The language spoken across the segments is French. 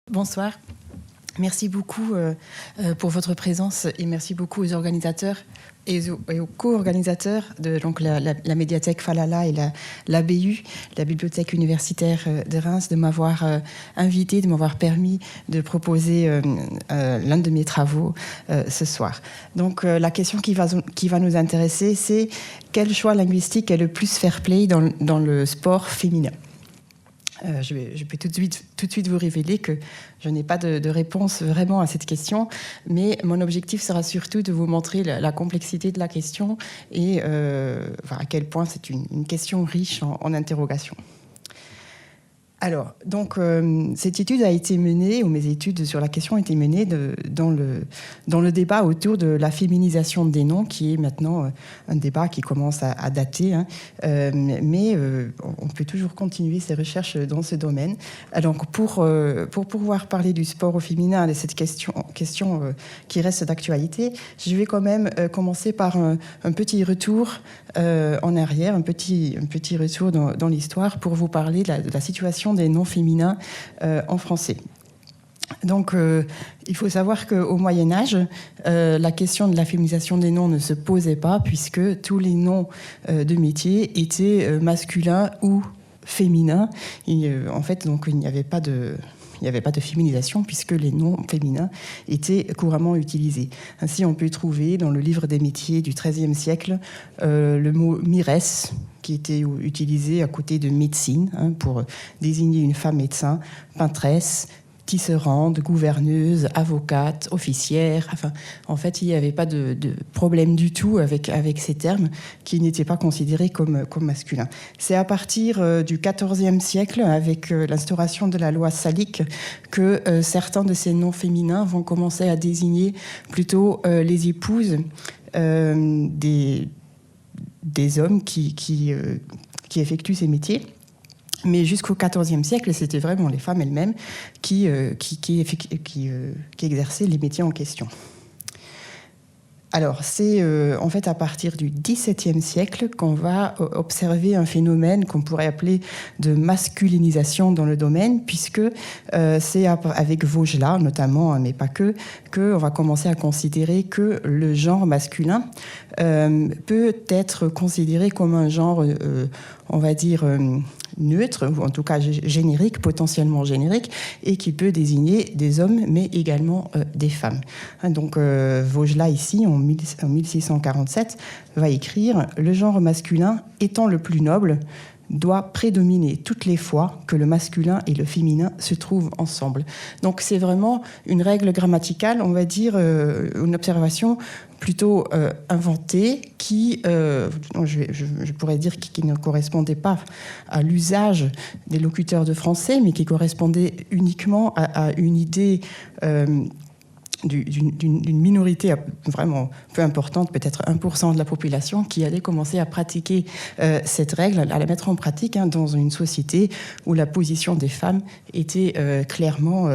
Bonsoir. Merci beaucoup pour votre présence et merci beaucoup aux organisateurs et aux co-organisateurs de donc, la médiathèque Falala et la BU, la Bibliothèque universitaire de Reims, de m'avoir invité, de m'avoir permis de proposer l'un de mes travaux ce soir. Donc la question qui va nous intéresser, c'est quel choix linguistique est le plus fair-play dans le sport féminin ? Je peux tout de suite vous révéler que je n'ai pas de réponse vraiment à cette question, mais mon objectif sera surtout de vous montrer la complexité de la question et à quel point c'est une question riche en interrogations. Alors, donc, cette étude a été menée, ou mes études sur la question ont été menées dans le débat autour de la féminisation des noms, qui est maintenant un débat qui commence à dater, hein, mais on peut toujours continuer ses recherches dans ce domaine. Donc, pour pouvoir parler du sport au féminin, de cette question qui reste d'actualité, je vais quand même commencer par un petit retour en arrière, un petit retour dans l'histoire pour vous parler de la situation des noms féminins en français. Donc, il faut savoir qu'au Moyen-Âge, la question de la féminisation des noms ne se posait pas puisque tous les noms de métiers étaient masculins ou féminins. Et, en fait, donc, il n'y avait pas de féminisation puisque les noms féminins étaient couramment utilisés. Ainsi, on peut trouver dans le livre des métiers du XIIIe siècle le mot miresse, qui était utilisé à côté de médecine, hein, pour désigner une femme médecin, peintresse, tisserande, gouverneuse, avocate, officière. Enfin, en fait, il n'y avait pas de problème du tout avec ces termes qui n'étaient pas considérés comme masculins. C'est à partir du XIVe siècle, avec l'instauration de la loi salique, que certains de ces noms féminins vont commencer à désigner plutôt les épouses des hommes qui effectuent ces métiers. Mais jusqu'au XIVe siècle, c'était vraiment les femmes elles-mêmes qui exerçaient les métiers en question. Alors, c'est en fait à partir du XVIIe siècle qu'on va observer un phénomène qu'on pourrait appeler de masculinisation dans le domaine, puisque c'est avec Vaugelas notamment, mais pas qu'on va commencer à considérer que le genre masculin peut être considéré comme un genre, on va dire, neutre, ou en tout cas générique, potentiellement générique, et qui peut désigner des hommes, mais également des femmes. Donc Vaugelas, ici, en 1647, va écrire « Le genre masculin, étant le plus noble, doit prédominer toutes les fois que le masculin et le féminin se trouvent ensemble. » Donc c'est vraiment une règle grammaticale, on va dire, une observation plutôt inventée qui, je pourrais dire, qui ne correspondait pas à l'usage des locuteurs de français, mais qui correspondait uniquement à une idée d'une minorité vraiment peu importante, peut-être 1% de la population, qui allait commencer à pratiquer cette règle, à la mettre en pratique, hein, dans une société où la position des femmes était clairement...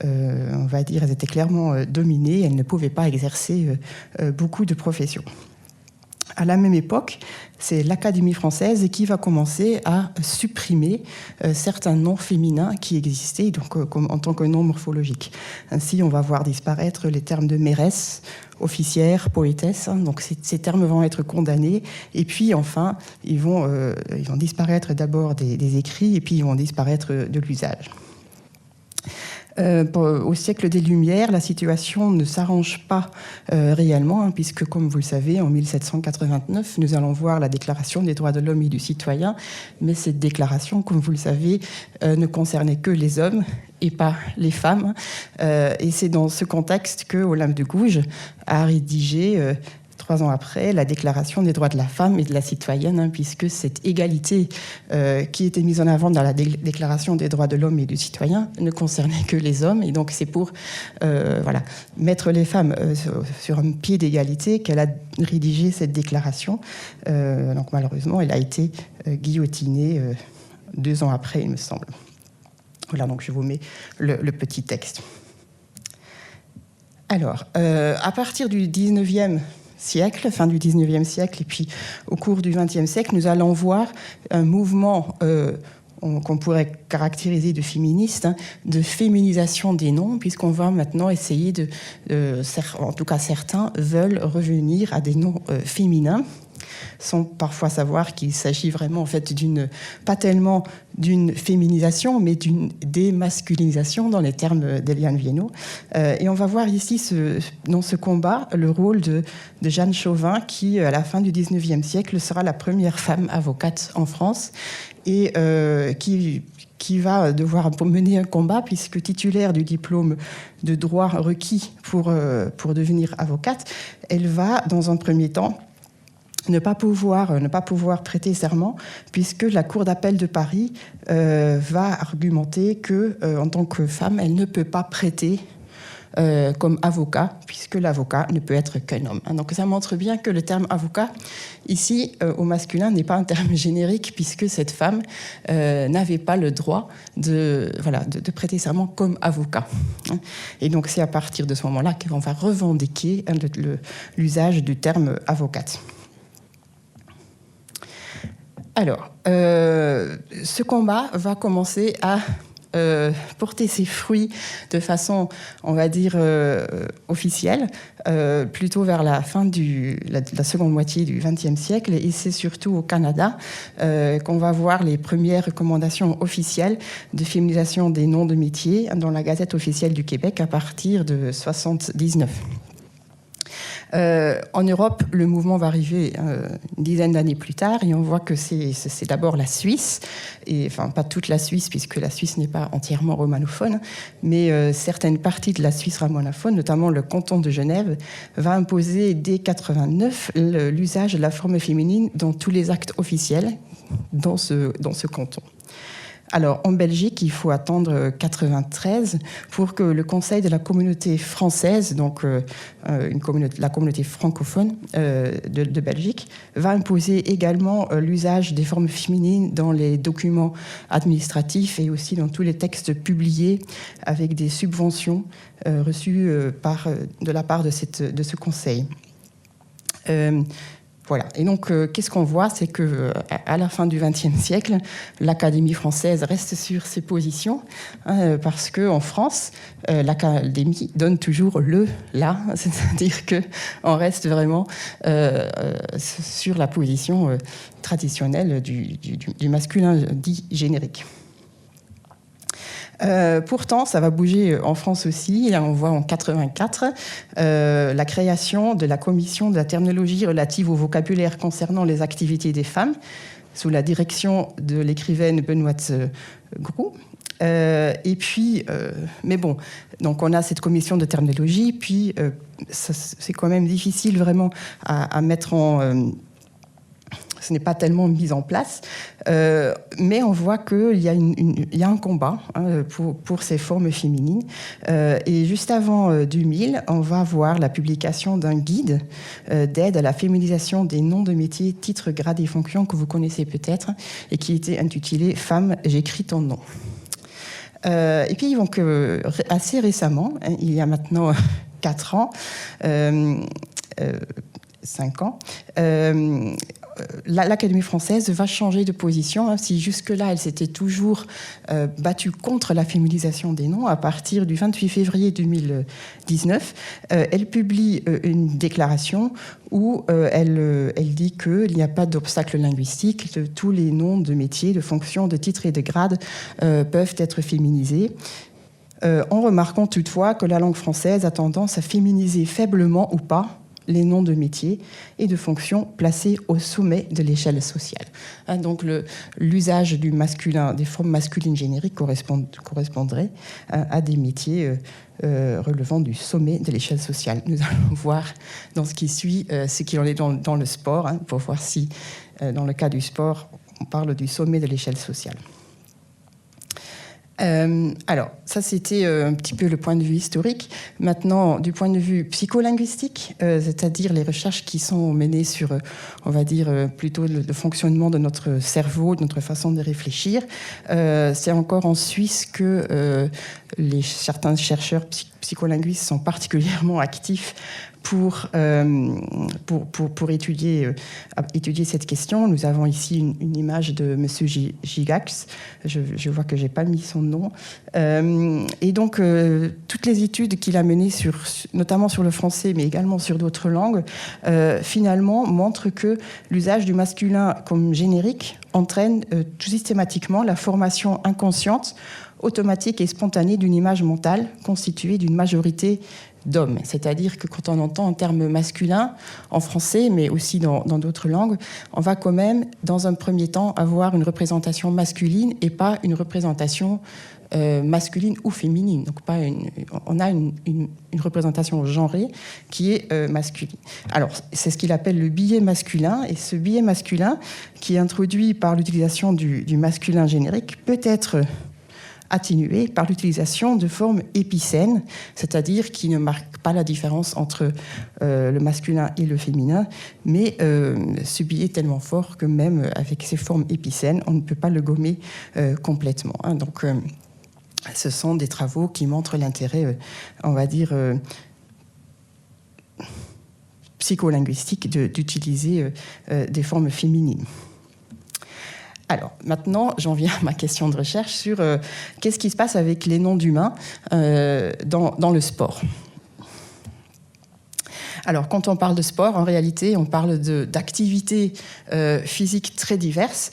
on va dire, elles étaient clairement dominées, elles ne pouvaient pas exercer beaucoup de professions. À la même époque, c'est l'Académie française qui va commencer à supprimer certains noms féminins qui existaient donc, en tant que noms morphologiques. Ainsi, on va voir disparaître les termes de mairesse, officière, poétesse. Hein, donc ces termes vont être condamnés. Et puis, enfin, ils vont disparaître d'abord des écrits et puis ils vont disparaître de l'usage. Au siècle des Lumières, la situation ne s'arrange pas réellement, hein, puisque, comme vous le savez, en 1789, nous allons voir la Déclaration des droits de l'homme et du citoyen, mais cette déclaration, comme vous le savez, ne concernait que les hommes et pas les femmes. Et c'est dans ce contexte que Olympe de Gouges a rédigé 3 ans après, la Déclaration des droits de la femme et de la citoyenne, hein, puisque cette égalité qui était mise en avant dans la Déclaration des droits de l'homme et du citoyen ne concernait que les hommes. Et donc c'est pour mettre les femmes sur un pied d'égalité qu'elle a rédigé cette déclaration. Donc malheureusement, elle a été guillotinée 2 ans après, il me semble. Voilà, donc je vous mets le petit texte. Alors, à partir du 19e siècle, fin du 19e siècle, et puis au cours du 20e siècle, nous allons voir un mouvement, qu'on pourrait caractériser de féministe, hein, de féminisation des noms, puisqu'on va maintenant essayer en tout cas certains veulent revenir à des noms féminins, sans parfois savoir qu'il s'agit vraiment en fait pas tellement d'une féminisation, mais d'une démasculinisation dans les termes d'Eliane Viennot. Et on va voir ici dans ce combat le rôle de Jeanne Chauvin, qui à la fin du 19e siècle sera la première femme avocate en France et qui va devoir mener un combat, puisque titulaire du diplôme de droit requis pour devenir avocate, elle va dans un premier temps ne pas pouvoir prêter serment, puisque la Cour d'appel de Paris va argumenter que, en tant que femme, elle ne peut pas prêter comme avocat, puisque l'avocat ne peut être qu'un homme. Donc ça montre bien que le terme avocat, ici, au masculin, n'est pas un terme générique, puisque cette femme n'avait pas le droit de prêter serment comme avocat. Et donc c'est à partir de ce moment-là qu'on va revendiquer l'usage du terme avocate. Alors, ce combat va commencer à porter ses fruits de façon, on va dire, officielle, plutôt vers la fin de la seconde moitié du XXe siècle. Et c'est surtout au Canada qu'on va voir les premières recommandations officielles de féminisation des noms de métiers dans la Gazette officielle du Québec à partir de 1979. En Europe, le mouvement va arriver une dizaine d'années plus tard, et on voit que c'est d'abord la Suisse, et enfin pas toute la Suisse, puisque la Suisse n'est pas entièrement romanophone, mais certaines parties de la Suisse romanophone, notamment le canton de Genève, va imposer dès 89 l'usage de la forme féminine dans tous les actes officiels dans ce canton. Alors, en Belgique, il faut attendre 93 pour que le Conseil de la communauté française, donc la communauté francophone de Belgique, va imposer également l'usage des formes féminines dans les documents administratifs et aussi dans tous les textes publiés avec des subventions reçues de la part de ce Conseil. Voilà. Et donc, qu'est-ce qu'on voit, c'est que à la fin du XXe siècle, l'Académie française reste sur ses positions, parce que en France, l'Académie donne toujours le là, c'est-à-dire que on reste vraiment sur la position traditionnelle du masculin dit générique. Pourtant, ça va bouger en France aussi. Là, on voit en 84 la création de la commission de la terminologie relative au vocabulaire concernant les activités des femmes, sous la direction de l'écrivaine Benoîte Groult. Et puis, mais bon, donc on a cette commission de terminologie, puis c'est quand même difficile vraiment à mettre en... Ce n'est pas tellement mis en place, mais on voit qu'il y a un combat pour ces formes féminines. Et juste avant 2000, on va voir la publication d'un guide d'aide à la féminisation des noms de métiers, titres, grades et fonctions que vous connaissez peut-être, et qui était intitulé « Femme, j'écris ton nom ». Et puis, donc, assez récemment, il y a maintenant 4 ans, 5 ans, l'Académie française va changer de position. Si jusque-là, elle s'était toujours battue contre la féminisation des noms, à partir du 28 février 2019, elle publie une déclaration où elle dit qu'il n'y a pas d'obstacle linguistique, que tous les noms de métiers, de fonctions, de titres et de grades peuvent être féminisés. En remarquant toutefois que la langue française a tendance à féminiser faiblement ou pas les noms de métiers et de fonctions placés au sommet de l'échelle sociale. Donc l'usage du masculin, des formes masculines génériques correspondrait à des métiers relevant du sommet de l'échelle sociale. Nous allons voir dans ce qui suit ce qu'il en est dans le sport, pour voir si, dans le cas du sport, on parle du sommet de l'échelle sociale. Alors, ça c'était un petit peu le point de vue historique. Maintenant, du point de vue psycholinguistique, c'est-à-dire les recherches qui sont menées sur, on va dire, plutôt le fonctionnement de notre cerveau, de notre façon de réfléchir, c'est encore en Suisse que certains chercheurs psycholinguistes sont particulièrement actifs pour étudier cette question. Nous avons ici une image de M. Gygax. Je vois que je n'ai pas mis son nom. Et donc, toutes les études qu'il a menées, notamment sur le français, mais également sur d'autres langues, finalement montrent que l'usage du masculin comme générique entraîne tout systématiquement la formation inconsciente, automatique et spontanée d'une image mentale constituée d'une majorité d'hommes. C'est-à-dire que quand on entend un terme masculin en français, mais aussi dans d'autres langues, on va quand même, dans un premier temps, avoir une représentation masculine et pas une représentation masculine ou féminine. Donc on a une représentation genrée qui est masculine. Alors, c'est ce qu'il appelle le biais masculin, et ce biais masculin, qui est introduit par l'utilisation du masculin générique, peut être atténué par l'utilisation de formes épicènes, c'est-à-dire qui ne marquent pas la différence entre le masculin et le féminin, mais ce biais est tellement fort que même avec ces formes épicènes, on ne peut pas le gommer complètement. Hein. Donc, ce sont des travaux qui montrent l'intérêt, on va dire, psycholinguistique d'utiliser des formes féminines. Alors, maintenant, j'en viens à ma question de recherche sur qu'est-ce qui se passe avec les noms d'humains dans le sport. Alors, quand on parle de sport, en réalité, on parle d'activités physiques très diverses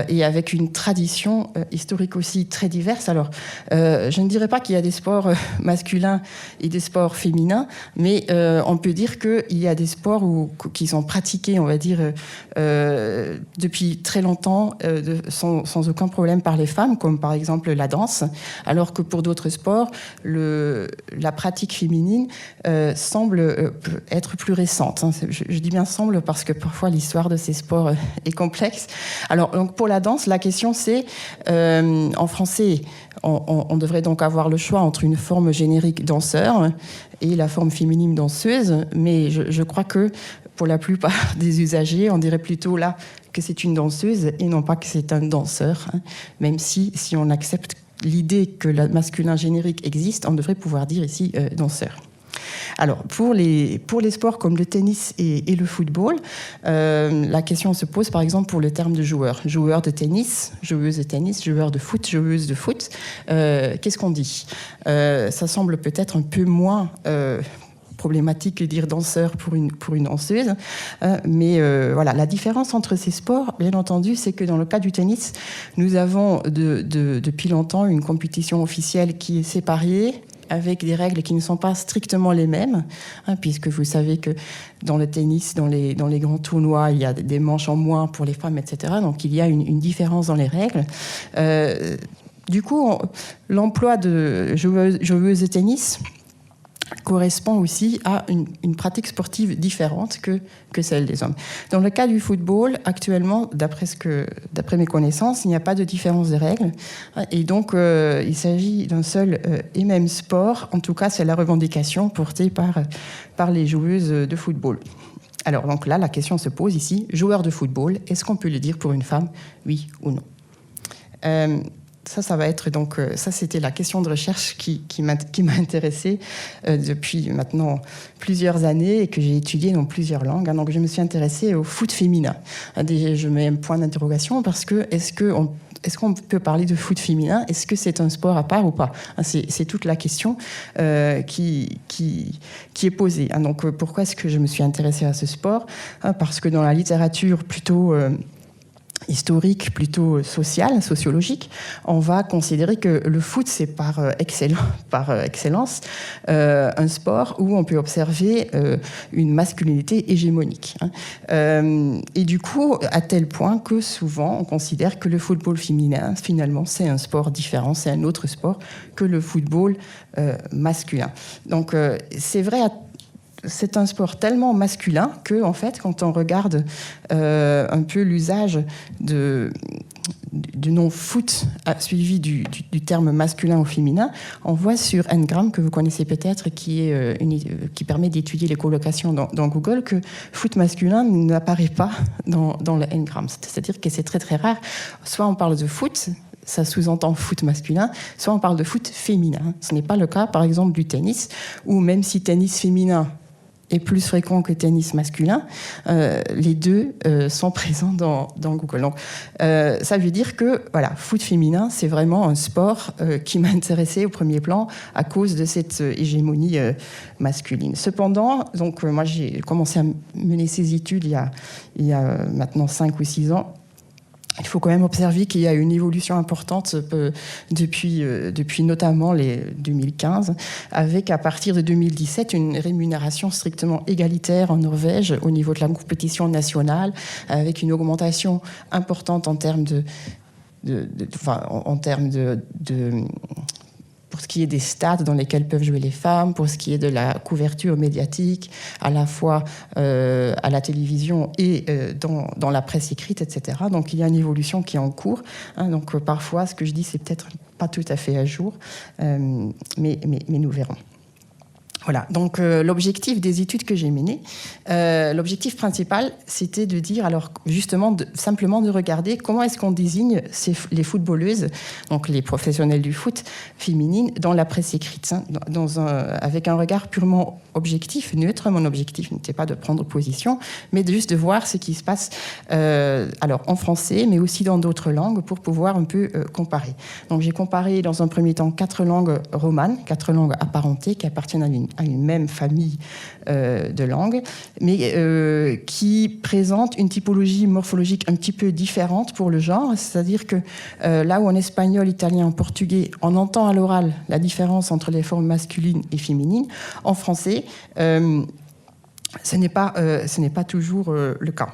et avec une tradition historique aussi très diverse. Alors, je ne dirais pas qu'il y a des sports masculins et des sports féminins, mais on peut dire qu'il y a des sports qui sont pratiqués, on va dire, depuis très longtemps, sans aucun problème par les femmes, comme par exemple la danse, alors que pour d'autres sports, la pratique féminine semble être plus récente. Je dis bien semble parce que parfois l'histoire de ces sports est complexe. Alors, donc pour la danse, la question c'est, en français, on devrait donc avoir le choix entre une forme générique danseur et la forme féminine danseuse, mais je crois que pour la plupart des usagers, on dirait plutôt là que c'est une danseuse et non pas que c'est un danseur, hein, même si on accepte l'idée que le masculin générique existe, on devrait pouvoir dire ici danseur. Alors, pour les sports comme le tennis et le football, la question se pose par exemple pour le terme de joueur. Joueur de tennis, joueuse de tennis, joueur de foot, joueuse de foot. Qu'est-ce qu'on dit ? Ça semble peut-être un peu moins problématique que dire danseur pour une danseuse. Mais voilà, la différence entre ces sports, bien entendu, c'est que dans le cas du tennis, nous avons depuis longtemps une compétition officielle qui est séparée, avec des règles qui ne sont pas strictement les mêmes, hein, puisque vous savez que dans le tennis, dans les grands tournois, il y a des manches en moins pour les femmes, etc. Donc il y a une différence dans les règles. Du coup, l'emploi de joueuse de tennis correspond aussi à une pratique sportive différente que celle des hommes. Dans le cas du football, actuellement, d'après mes connaissances, il n'y a pas de différence de règles. Et donc, il s'agit d'un seul et même sport. En tout cas, c'est la revendication portée par les joueuses de football. Alors, donc là, la question se pose ici. Joueur de football, est-ce qu'on peut le dire pour une femme, oui ou non ? Ça va être donc, ça c'était la question de recherche qui m'a intéressée depuis maintenant plusieurs années et que j'ai étudiée dans plusieurs langues. Donc je me suis intéressée au foot féminin. Je mets un point d'interrogation parce que est-ce qu'on peut parler de foot féminin ? Est-ce que c'est un sport à part ou pas ? C'est toute la question qui est posée. Donc pourquoi est-ce que je me suis intéressée à ce sport ? Parce que dans la littérature plutôt historique, plutôt sociologique, on va considérer que le foot, c'est par excellence un sport où on peut observer une masculinité hégémonique. Et du coup, à tel point que souvent, on considère que le football féminin, finalement, c'est un sport différent, c'est un autre sport que le football masculin. Donc, c'est vrai c'est un sport tellement masculin que, en fait, quand on regarde un peu l'usage du nom foot suivi du terme masculin ou féminin, on voit sur Ngram, que vous connaissez peut-être, qui permet d'étudier les colocations dans Google, que foot masculin n'apparaît pas dans le Ngram. C'est-à-dire que c'est très très rare. Soit on parle de foot, ça sous-entend foot masculin, soit on parle de foot féminin. Ce n'est pas le cas, par exemple, du tennis, où même si tennis féminin est plus fréquent que tennis masculin, les deux sont présents dans Google. Donc, ça veut dire que voilà, foot féminin, c'est vraiment un sport qui m'a intéressée au premier plan à cause de cette hégémonie masculine. Cependant, donc, moi, j'ai commencé à mener ces études il y a maintenant 5 ou 6 ans. Il faut quand même observer qu'il y a une évolution importante depuis notamment les 2015, avec à partir de 2017 une rémunération strictement égalitaire en Norvège au niveau de la compétition nationale, avec une augmentation importante en termes pour ce qui est des stades dans lesquels peuvent jouer les femmes, pour ce qui est de la couverture médiatique, à la fois à la télévision et dans la presse écrite, etc. Donc il y a une évolution qui est en cours. Donc parfois, ce que je dis, c'est peut-être pas tout à fait à jour, mais nous verrons. Voilà, donc l'objectif des études que j'ai menées, l'objectif principal, c'était de dire, alors justement, simplement de regarder comment est-ce qu'on désigne les footballeuses, donc les professionnels du foot féminines, dans la presse écrite, avec un regard purement objectif, neutre. Mon objectif n'était pas de prendre position, mais juste de voir ce qui se passe alors en français, mais aussi dans d'autres langues, pour pouvoir un peu comparer. Donc j'ai comparé dans un premier temps 4 langues romanes, 4 langues apparentées qui appartiennent à une même famille de langues, mais qui présentent une typologie morphologique un petit peu différente pour le genre, c'est-à-dire que là où en espagnol, italien, en portugais, on entend à l'oral la différence entre les formes masculines et féminines, en français, ce n'est pas toujours le cas.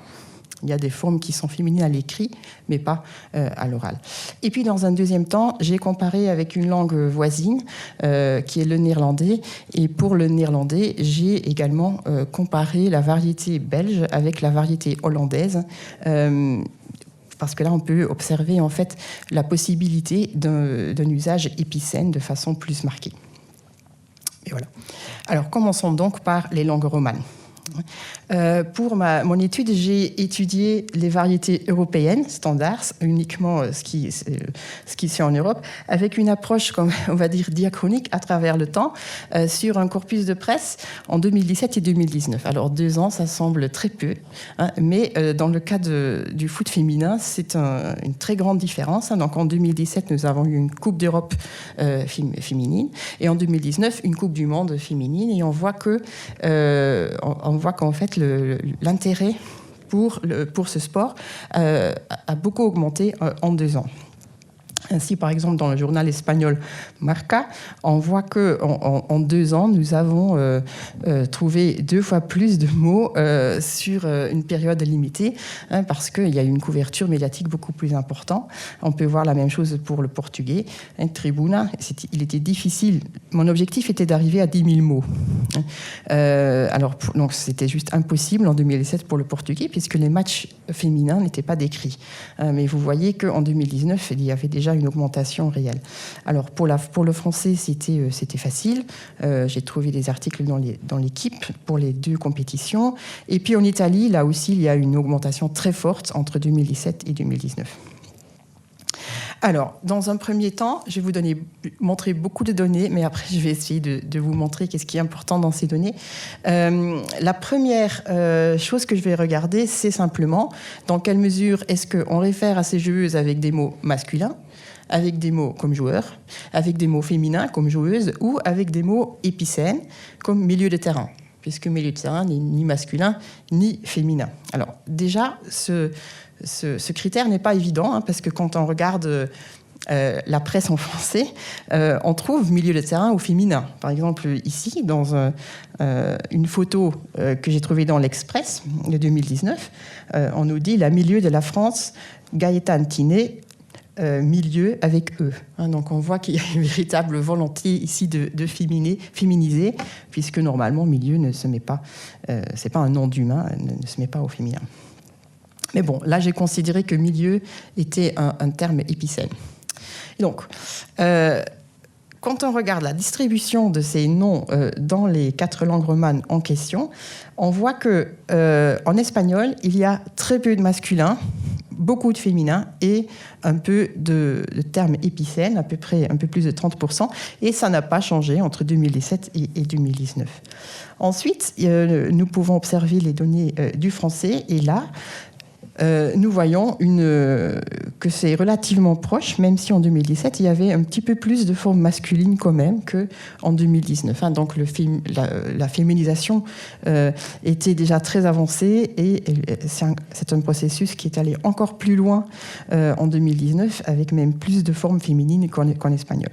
Il y a des formes qui sont féminines à l'écrit, mais pas à l'oral. Et puis, dans un deuxième temps, j'ai comparé avec une langue voisine, qui est le néerlandais. Et pour le néerlandais, j'ai également comparé la variété belge avec la variété hollandaise, parce que là, on peut observer en fait la possibilité d'un usage épicène de façon plus marquée. Et voilà. Alors, commençons donc par les langues romanes. Pour mon étude, j'ai étudié les variétés européennes standards, uniquement ce qui se fait en Europe, avec une approche, comme on va dire, diachronique à travers le temps, sur un corpus de presse en 2017 et 2019. Alors 2 ans, ça semble très peu, mais dans le cas du foot féminin, c'est une très grande différence. Donc en 2017, nous avons eu une Coupe d'Europe féminine, et en 2019, une Coupe du Monde féminine, et on voit qu'en fait, l'intérêt pour ce sport a beaucoup augmenté en 2 ans. Ainsi, par exemple, dans le journal espagnol Marca, on voit qu'en 2 ans, nous avons trouvé 2 fois plus de mots sur une période limitée, parce qu'il y a une couverture médiatique beaucoup plus importante. On peut voir la même chose pour le portugais. Tribuna, il était difficile. Mon objectif était d'arriver à 10 000 mots. Donc, c'était juste impossible en 2017 pour le portugais, puisque les matchs féminins n'étaient pas décrits. Mais vous voyez qu'en 2019, il y avait déjà une augmentation réelle. Alors pour le français, c'était facile. J'ai trouvé des articles dans l'équipe pour les 2 compétitions. Et puis en Italie, là aussi, il y a une augmentation très forte entre 2017 et 2019. Alors, dans un premier temps, je vais vous montrer beaucoup de données, mais après, je vais essayer de vous montrer qu'est-ce qui est important dans ces données. La première chose que je vais regarder, c'est simplement dans quelle mesure est-ce qu'on réfère à ces joueuses avec des mots masculins, avec des mots comme joueur, avec des mots féminins comme joueuse, ou avec des mots épicènes comme milieu de terrain, puisque milieu de terrain n'est ni masculin ni féminin. Alors déjà, ce critère n'est pas évident, parce que quand on regarde la presse en français, on trouve milieu de terrain ou féminin. Par exemple, ici, dans une photo que j'ai trouvée dans l'Express de 2019, on nous dit « La milieu de la France, Gaëtane Tinet, milieu avec eux ». Donc on voit qu'il y a une véritable volonté ici de féminiser, puisque normalement, milieu ne se met pas, c'est pas un nom d'humain, ne se met pas au féminin. Mais bon, là, j'ai considéré que milieu était un terme épicène. Donc, quand on regarde la distribution de ces noms dans les 4 langues romanes en question, on voit qu'en espagnol, il y a très peu de masculin, beaucoup de féminin et un peu de termes épicènes, à peu près un peu plus de 30%, et ça n'a pas changé entre 2017 et 2019. Ensuite, nous pouvons observer les données du français, et là, nous voyons que c'est relativement proche, même si en 2017, il y avait un petit peu plus de formes masculines quand même qu'en 2019. Hein. Donc la féminisation était déjà très avancée, et c'est un processus qui est allé encore plus loin en 2019, avec même plus de formes féminines qu'en espagnol.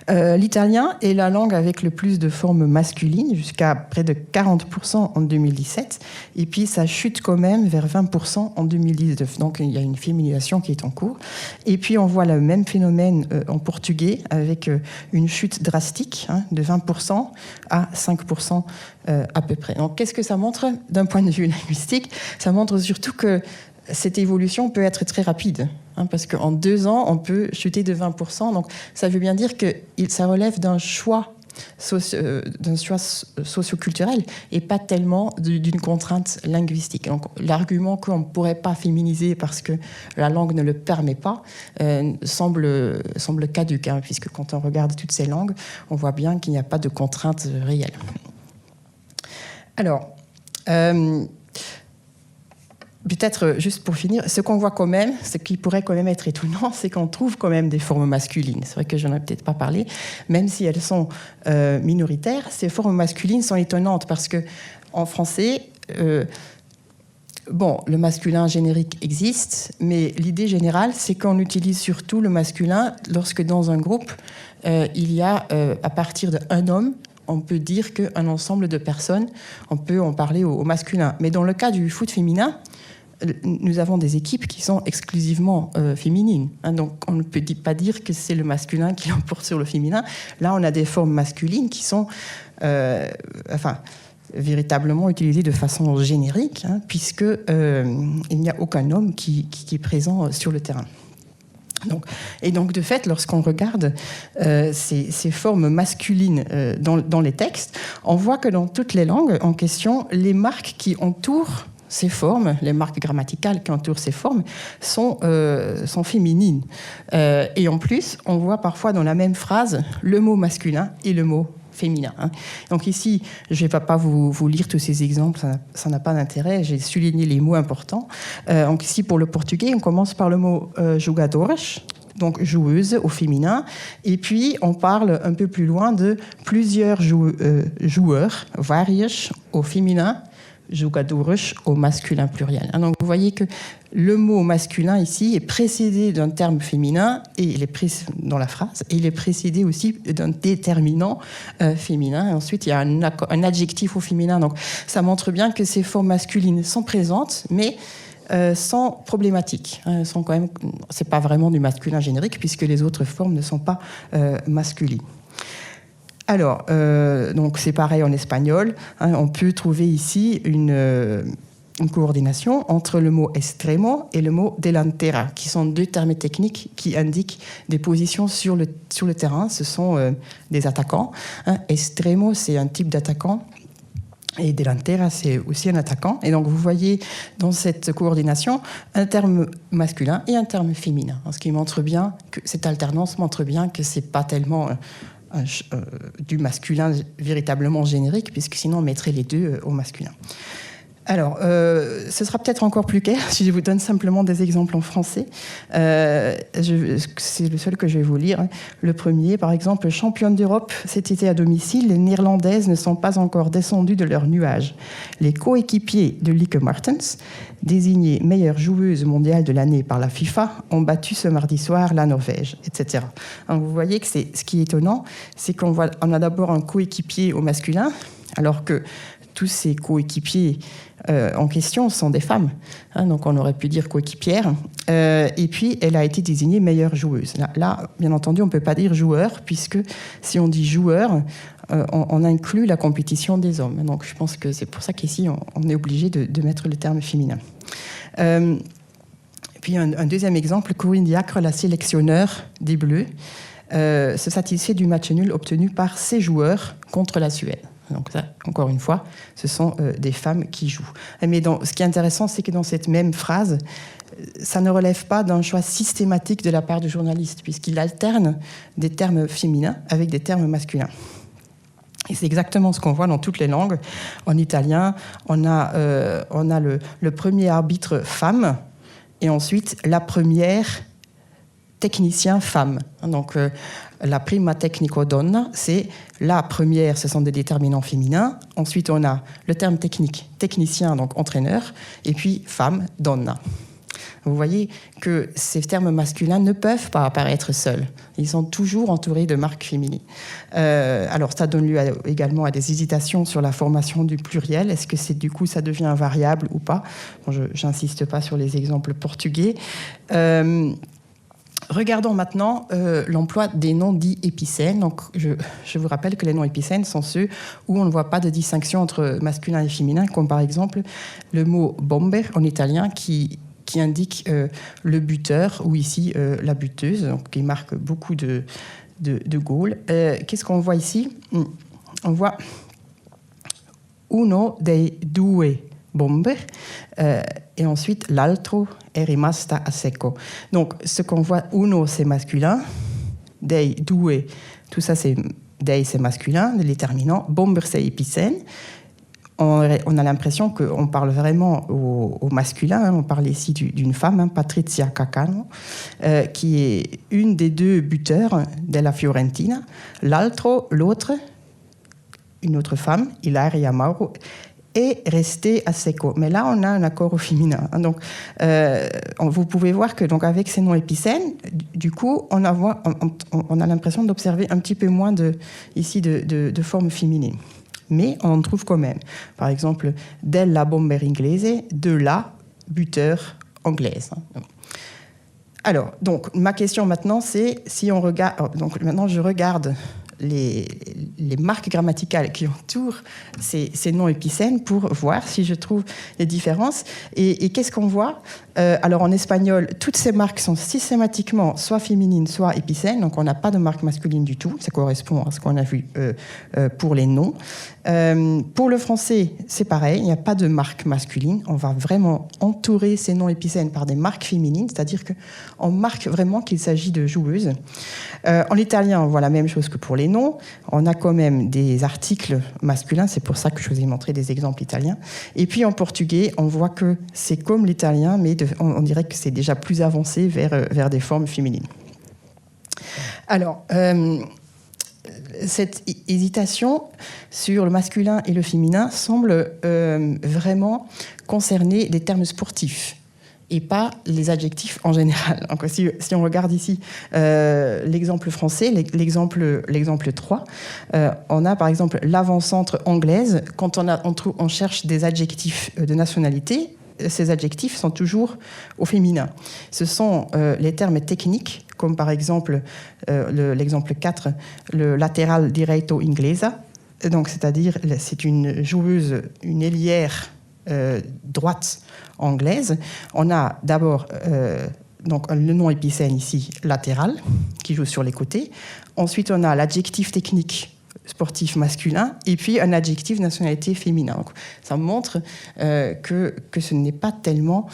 L'italien est la langue avec le plus de formes masculines, jusqu'à près de 40% en 2017, et puis ça chute quand même vers 20% en 2019. Donc il y a une féminisation qui est en cours. Et puis on voit le même phénomène en portugais, avec une chute drastique, hein, de 20% à 5% à peu près. Donc qu'est-ce que ça montre d'un point de vue linguistique? Ça montre surtout que cette évolution peut être très rapide, hein, parce qu'en 2 ans, on peut chuter de 20%. Donc, ça veut bien dire que ça relève d'un choix socioculturel et pas tellement d'une contrainte linguistique. Donc, l'argument qu'on ne pourrait pas féminiser parce que la langue ne le permet pas semble caduc, hein, puisque quand on regarde toutes ces langues, on voit bien qu'il n'y a pas de contrainte réelle. Alors, peut-être, juste pour finir, ce qu'on voit quand même, ce qui pourrait quand même être étonnant, c'est qu'on trouve quand même des formes masculines. C'est vrai que je n'en ai peut-être pas parlé, même si elles sont minoritaires, ces formes masculines sont étonnantes parce que en français, le masculin générique existe, mais l'idée générale, c'est qu'on utilise surtout le masculin lorsque dans un groupe, il y a, à partir d'un homme, on peut dire qu'un ensemble de personnes, on peut en parler au masculin. Mais dans le cas du foot féminin, nous avons des équipes qui sont exclusivement féminines. Hein, donc, on ne peut pas dire que c'est le masculin qui l'emporte sur le féminin. Là, on a des formes masculines qui sont véritablement utilisées de façon générique, hein, puisqu'il n'y a aucun homme qui est présent sur le terrain. Donc, de fait, lorsqu'on regarde ces formes masculines dans les textes, on voit que dans toutes les langues en question, les marques qui entourent ces formes, les marques grammaticales qui entourent ces formes, sont féminines. Et en plus, on voit parfois dans la même phrase le mot masculin et le mot féminin. Hein. Donc ici, je ne vais pas vous lire tous ces exemples, ça n'a pas d'intérêt, j'ai souligné les mots importants. Donc ici, pour le portugais, on commence par le mot jogadoras, donc joueuse au féminin, et puis on parle un peu plus loin de plusieurs joueurs, vários au féminin, jogadoras au masculin pluriel. Donc vous voyez que le mot masculin ici est précédé d'un terme féminin et il est dans la phrase, et il est précédé aussi d'un déterminant féminin. Et ensuite, il y a un adjectif au féminin. Donc ça montre bien que ces formes masculines sont présentes, mais sont problématiques. Sont quand même, c'est pas vraiment du masculin générique puisque les autres formes ne sont pas masculines. Alors, donc c'est pareil en espagnol. Hein, on peut trouver ici une coordination entre le mot extremo et le mot delantera, qui sont 2 termes techniques qui indiquent des positions sur le terrain. Ce sont des attaquants. Hein. Extremo, c'est un type d'attaquant. Et delantera, c'est aussi un attaquant. Et donc, vous voyez dans cette coordination un terme masculin et un terme féminin. Ce qui montre bien que cette alternance montre bien que c'est pas tellement du masculin véritablement générique, puisque sinon on mettrait les deux au masculin. Alors, ce sera peut-être encore plus clair si je vous donne simplement des exemples en français. C'est le seul que je vais vous lire. Le premier, par exemple, championne d'Europe cet été à domicile, les Néerlandaises ne sont pas encore descendues de leur nuage. Les coéquipiers de Lieke Martens, désignée meilleure joueuse mondiale de l'année par la FIFA, ont battu ce mardi soir la Norvège, etc. Donc, vous voyez que ce qui est étonnant, c'est qu'on a d'abord un coéquipier au masculin, alors que tous ces coéquipiers en question sont des femmes. Hein, donc on aurait pu dire coéquipière. Et puis, elle a été désignée meilleure joueuse. Là, bien entendu, on ne peut pas dire joueur, puisque si on dit joueur, on inclut la compétition des hommes. Donc je pense que c'est pour ça qu'ici, on est obligé de mettre le terme féminin. Puis un deuxième exemple, Corinne Diacre, la sélectionneur des Bleus, se satisfait du match nul obtenu par ses joueurs contre la Suède. Donc ça, encore une fois, ce sont des femmes qui jouent. Mais ce qui est intéressant, c'est que dans cette même phrase, ça ne relève pas d'un choix systématique de la part du journaliste, puisqu'il alterne des termes féminins avec des termes masculins. Et c'est exactement ce qu'on voit dans toutes les langues. En italien, on a le premier arbitre femme, et ensuite la première technicien femme. Donc la prima tecnico donna, c'est la première, ce sont des déterminants féminins. Ensuite, on a le terme technique, technicien, donc entraîneur, et puis femme, donna. Vous voyez que ces termes masculins ne peuvent pas apparaître seuls. Ils sont toujours entourés de marques féminines. Alors, ça donne lieu également à des hésitations sur la formation du pluriel. Est-ce que du coup, ça devient invariable ou pas? Bon, je n'insiste pas sur les exemples portugais. Regardons maintenant l'emploi des noms dits épicènes. Donc, je vous rappelle que les noms épicènes sont ceux où on ne voit pas de distinction entre masculin et féminin, comme par exemple le mot bomber en italien qui indique le buteur, ou ici la buteuse, donc qui marque beaucoup de goals. Qu'est-ce qu'on voit ici? On voit uno dei due bomber, et ensuite l'altro è rimasta a secco. Donc ce qu'on voit, uno c'est masculin, dei due, tout ça c'est dei c'est masculin, le déterminant, bomber c'est épicène. On a l'impression qu'on parle vraiment au masculin. Hein. On parle ici d'une femme, Patrizia Caccano, qui est une des deux buteurs de la Fiorentina. L'autre, une autre femme, Ilaria Mauro, est restée à secco. Mais là, on a un accord au féminin. Hein. Donc, vous pouvez voir que, donc, avec ces noms épicènes, du coup, on a l'impression d'observer un petit peu moins de formes féminines. Mais on en trouve quand même. Par exemple, della bomber inglese, de la buteur anglaise. Alors, donc, ma question maintenant, c'est si on regarde. Donc, maintenant, je regarde les marques grammaticales qui entourent ces noms épicènes pour voir si je trouve les différences. Et qu'est-ce qu'on voit? Alors, en espagnol, toutes ces marques sont systématiquement soit féminines, soit épicènes. Donc, on n'a pas de marque masculine du tout. Ça correspond à ce qu'on a vu pour les noms. Pour le français, c'est pareil. Il n'y a pas de marque masculine. On va vraiment entourer ces noms épicènes par des marques féminines, c'est-à-dire qu'on marque vraiment qu'il s'agit de joueuses. En italien, on voit la même chose que pour les noms. On a quand même des articles masculins. C'est pour ça que je vous ai montré des exemples italiens. Et puis, en portugais, on voit que c'est comme l'italien, mais on dirait que c'est déjà plus avancé vers des formes féminines. Alors, cette hésitation sur le masculin et le féminin semble vraiment concerner les termes sportifs et pas les adjectifs en général. Donc, si on regarde ici l'exemple français, l'exemple 3, on a par exemple l'avant-centre anglaise. Quand on cherche des adjectifs de nationalité, ces adjectifs sont toujours au féminin. Ce sont les termes techniques, comme par exemple l'exemple 4, le lateral direito inglesa. Donc, c'est-à-dire, c'est une joueuse, une ailière droite anglaise. On a d'abord donc le nom épicène ici, latéral, qui joue sur les côtés. Ensuite, on a l'adjectif technique sportif masculin, et puis un adjectif nationalité féminin. Donc, ça montre que ce n'est pas tellement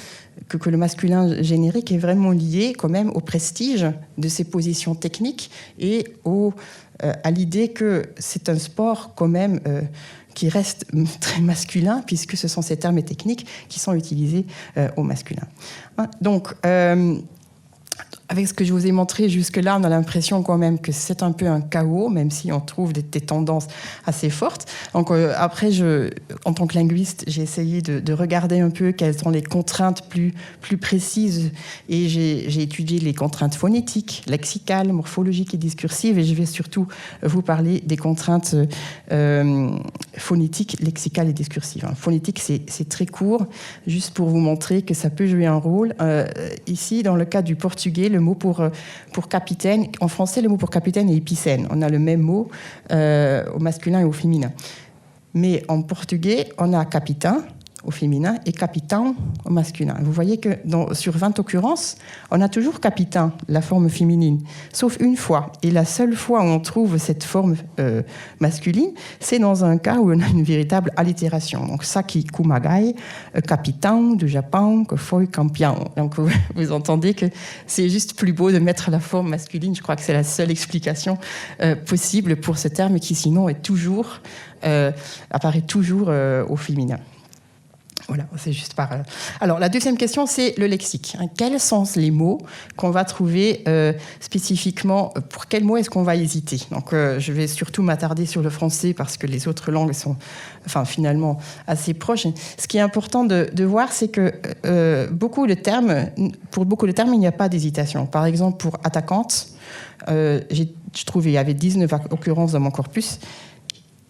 que le masculin générique est vraiment lié quand même au prestige de ses positions techniques et à l'idée que c'est un sport quand même qui reste très masculin, puisque ce sont ces termes techniques qui sont utilisés au masculin. Donc, avec ce que je vous ai montré jusque-là, on a l'impression quand même que c'est un peu un chaos, même si on trouve des tendances assez fortes. Donc après, en tant que linguiste, j'ai essayé de regarder un peu quelles sont les contraintes plus précises, et j'ai étudié les contraintes phonétiques, lexicales, morphologiques et discursives, et je vais surtout vous parler des contraintes phonétiques, lexicales et discursives. Phonétique, c'est très court, juste pour vous montrer que ça peut jouer un rôle. Ici, dans le cas du portugais, le mot pour capitaine, en français, le mot pour capitaine est épicène. On a le même mot au masculin et au féminin. Mais en portugais, on a capitaine au féminin et capitaine au masculin. Vous voyez que sur 20 occurrences, on a toujours capitaine, la forme féminine, sauf une fois. Et la seule fois où on trouve cette forme masculine, c'est dans un cas où on a une véritable allitération. Donc, Saki Kumagai, capitaine du Japon, que foi campion. Donc, vous entendez que c'est juste plus beau de mettre la forme masculine. Je crois que c'est la seule explication possible pour ce terme qui, sinon, apparaît toujours au féminin. Voilà, c'est juste par... Alors, la deuxième question, c'est le lexique. Quels sont les mots qu'on va trouver spécifiquement? Pour quels mots est-ce qu'on va hésiter? Donc, je vais surtout m'attarder sur le français parce que les autres langues sont finalement assez proches. Ce qui est important de voir, c'est que pour beaucoup de termes, il n'y a pas d'hésitation. Par exemple, pour attaquante, je trouvais qu'il y avait 19 occurrences dans mon corpus.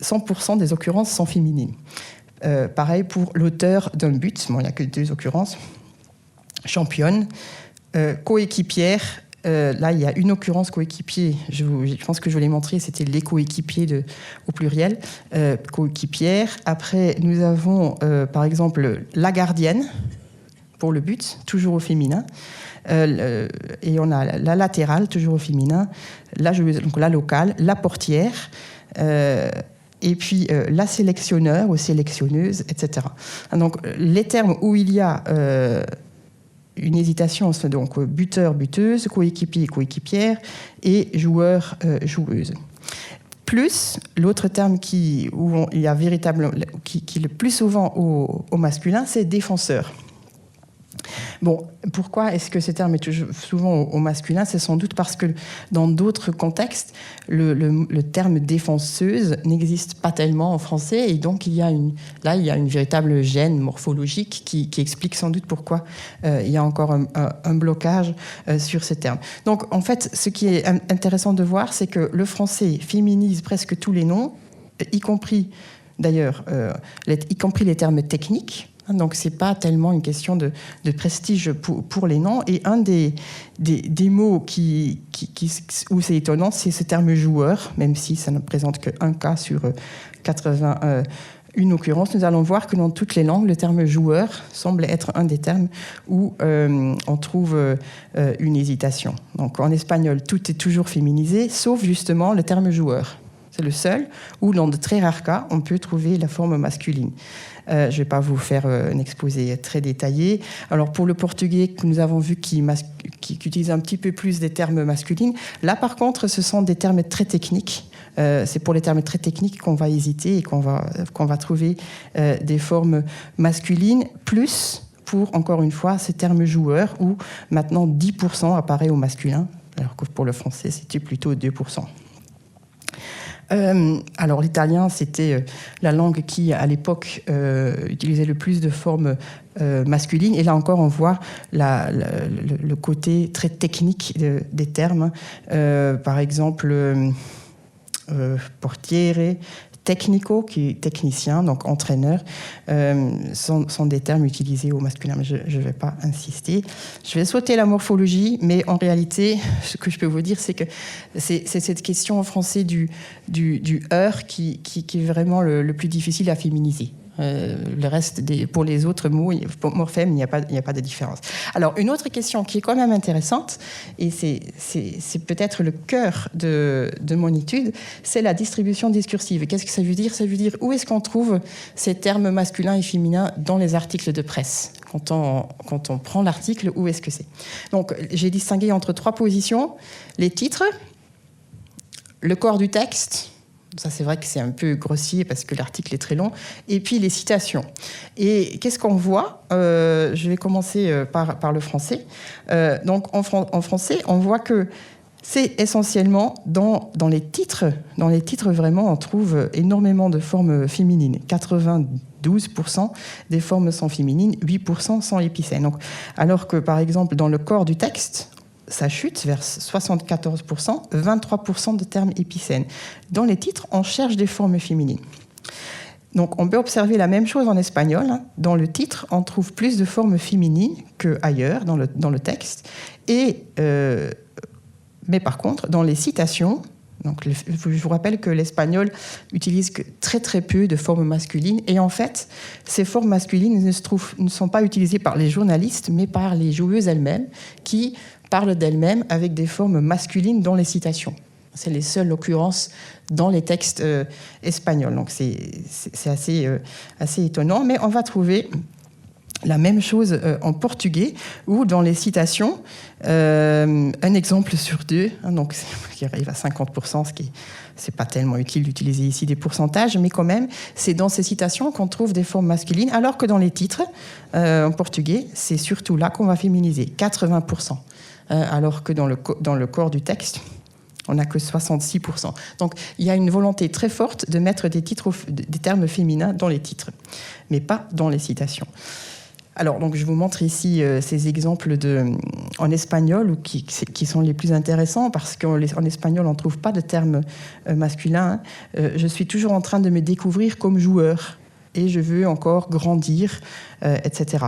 100% des occurrences sont féminines. Pareil pour l'auteur d'un but, il n'y a que 2 occurrences. Championne, coéquipière, là il y a une occurrence coéquipier, je pense que je vous l'ai montré, c'était les coéquipiers au pluriel, coéquipière. Après nous avons par exemple la gardienne pour le but, toujours au féminin. Et on a la latérale, toujours au féminin, la joueuse, donc la locale, la portière, et puis la sélectionneur ou sélectionneuse, etc. Donc les termes où il y a une hésitation, c'est donc buteur, buteuse, coéquipier, coéquipière et joueur, joueuse. Plus l'autre terme qui est le plus souvent au masculin, c'est défenseur. Bon, pourquoi est-ce que ce terme est toujours souvent au masculin? C'est sans doute parce que dans d'autres contextes, le terme défenseuse n'existe pas tellement en français, et donc il y a une véritable gêne morphologique qui explique sans doute pourquoi il y a encore un blocage sur ce terme. Donc en fait, ce qui est intéressant de voir, c'est que le français féminise presque tous les noms, y compris d'ailleurs, y compris les termes techniques. Donc, ce n'est pas tellement une question de prestige pour les noms. Et un des mots où c'est étonnant, c'est ce terme joueur, même si ça ne présente qu'un cas sur 81 occurrences. Nous allons voir que dans toutes les langues, le terme joueur semble être un des termes où on trouve une hésitation. Donc, en espagnol, tout est toujours féminisé, sauf justement le terme joueur. C'est le seul où, dans de très rares cas, on peut trouver la forme masculine. Je ne vais pas vous faire un exposé très détaillé. Alors, pour le portugais, que nous avons vu qui utilise un petit peu plus des termes masculins, là, par contre, ce sont des termes très techniques. C'est pour les termes très techniques qu'on va hésiter et qu'on va trouver des formes masculines, plus pour, encore une fois, ces termes joueurs, où maintenant 10% apparaît au masculin, alors que pour le français, c'était plutôt 2%. Alors l'italien, c'était la langue qui, à l'époque, utilisait le plus de formes masculines. Et là encore, on voit le côté très technique des termes. Par exemple, portiere, technico, qui est technicien, donc entraîneur, sont des termes utilisés au masculin, mais je ne vais pas insister. Je vais sauter la morphologie, mais en réalité, ce que je peux vous dire, c'est que c'est cette question en français du heure qui est vraiment le plus difficile à féminiser. Le reste, pour les autres mots, morphèmes, il n'y a pas de différence. Alors, une autre question qui est quand même intéressante, et c'est peut-être le cœur de mon étude, c'est la distribution discursive. Qu'est-ce que ça veut dire? Ça veut dire où est-ce qu'on trouve ces termes masculins et féminins dans les articles de presse? Quand on prend l'article, où est-ce que c'est? Donc, j'ai distingué entre 3 positions: les titres, le corps du texte. Ça, c'est vrai que c'est un peu grossier parce que l'article est très long. Et puis, les citations. Et qu'est-ce qu'on voit? Je vais commencer par le français. Donc, en français, on voit que c'est essentiellement dans les titres. Dans les titres, vraiment, on trouve énormément de formes féminines. 92% des formes sont féminines, 8% sont épicènes. Donc, alors que, par exemple, dans le corps du texte, ça chute vers 74%, 23% de termes épicènes. Dans les titres, on cherche des formes féminines. Donc, on peut observer la même chose en espagnol. Dans le titre, on trouve plus de formes féminines qu'ailleurs, dans le texte. Mais par contre, dans les citations, Donc, je vous rappelle que l'espagnol utilise que très très peu de formes masculines. Et en fait, ces formes masculines ne sont pas utilisées par les journalistes, mais par les joueuses elles-mêmes, qui parlent d'elles-mêmes avec des formes masculines dans les citations. C'est les seules occurrences dans les textes espagnols. Donc, c'est assez étonnant. Mais on va trouver la même chose en portugais, où dans les citations, un exemple sur deux, donc qui arrive à 50%, ce qui c'est pas tellement utile d'utiliser ici des pourcentages, mais quand même, c'est dans ces citations qu'on trouve des formes masculines, alors que dans les titres, en portugais, c'est surtout là qu'on va féminiser, 80%, alors que dans le corps du texte, on n'a que 66%. Donc, il y a une volonté très forte de mettre des termes féminins dans les titres, mais pas dans les citations. Alors, donc, je vous montre ici ces exemples en espagnol qui sont les plus intéressants parce qu'en espagnol, on ne trouve pas de termes masculins. Je suis toujours en train de me découvrir comme joueur et je veux encore grandir, etc.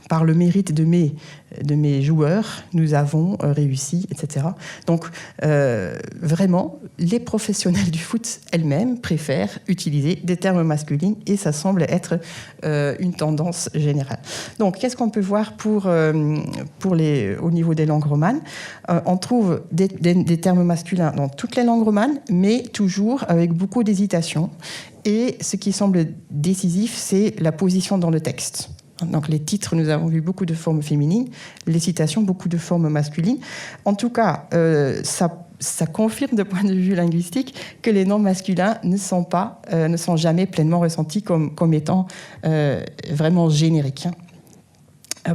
Par le mérite de mes joueurs, nous avons réussi, etc. Donc, vraiment, les professionnels du foot elles-mêmes préfèrent utiliser des termes masculins et ça semble être une tendance générale. Donc, qu'est-ce qu'on peut voir au niveau des langues romanes ? On trouve des termes masculins dans toutes les langues romanes, mais toujours avec beaucoup d'hésitation. Et ce qui semble décisif, c'est la position dans le texte. Donc les titres, nous avons vu beaucoup de formes féminines, les citations, beaucoup de formes masculines. En tout cas, ça confirme de point de vue linguistique que les noms masculins ne sont jamais pleinement ressentis comme étant vraiment génériques.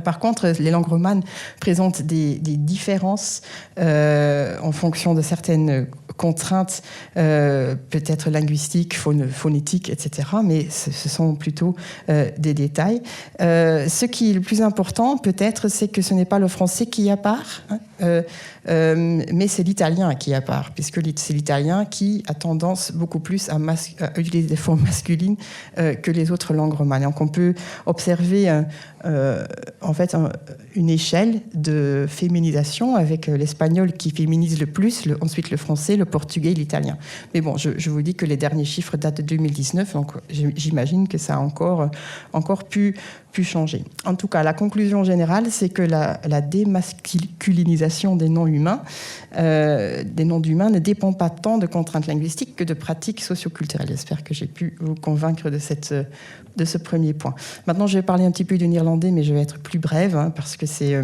Par contre, les langues romanes présentent des différences en fonction de certaines contraintes, peut-être linguistiques, phonétiques, etc. Mais ce sont plutôt des détails. Ce qui est le plus important, peut-être, c'est que ce n'est pas le français qui est à part, mais c'est l'italien qui est à part, puisque c'est l'italien qui a tendance beaucoup plus à utiliser des formes masculines que les autres langues romanes. Donc on peut observer en fait une échelle de féminisation avec l'espagnol qui féminise le plus, ensuite le français, le portugais et l'italien. Mais bon, je vous dis que les derniers chiffres datent de 2019, donc j'imagine que ça a encore pu changer. En tout cas, la conclusion générale, c'est que la démasculinisation des noms humains, ne dépend pas tant de contraintes linguistiques que de pratiques socioculturelles. J'espère que j'ai pu vous convaincre de ce premier point. Maintenant, je vais parler un petit peu du néerlandais, mais je vais être plus brève, parce que c'est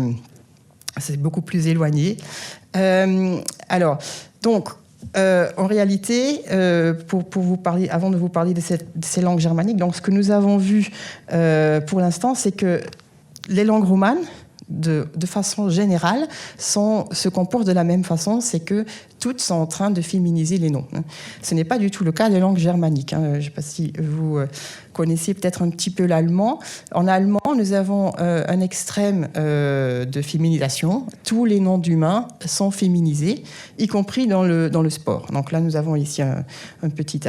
beaucoup plus éloigné. En réalité, pour vous parler, avant de vous parler de ces langues germaniques, donc ce que nous avons vu pour l'instant, c'est que les langues romanes, de façon générale, se comportent de la même façon, c'est que toutes sont en train de féminiser les noms. Ce n'est pas du tout le cas des langues germaniques. Je ne sais pas si vous connaissez peut-être un petit peu l'allemand. En allemand, nous avons un extrême de féminisation. Tous les noms d'humains sont féminisés, y compris dans le sport. Donc là, nous avons ici un petit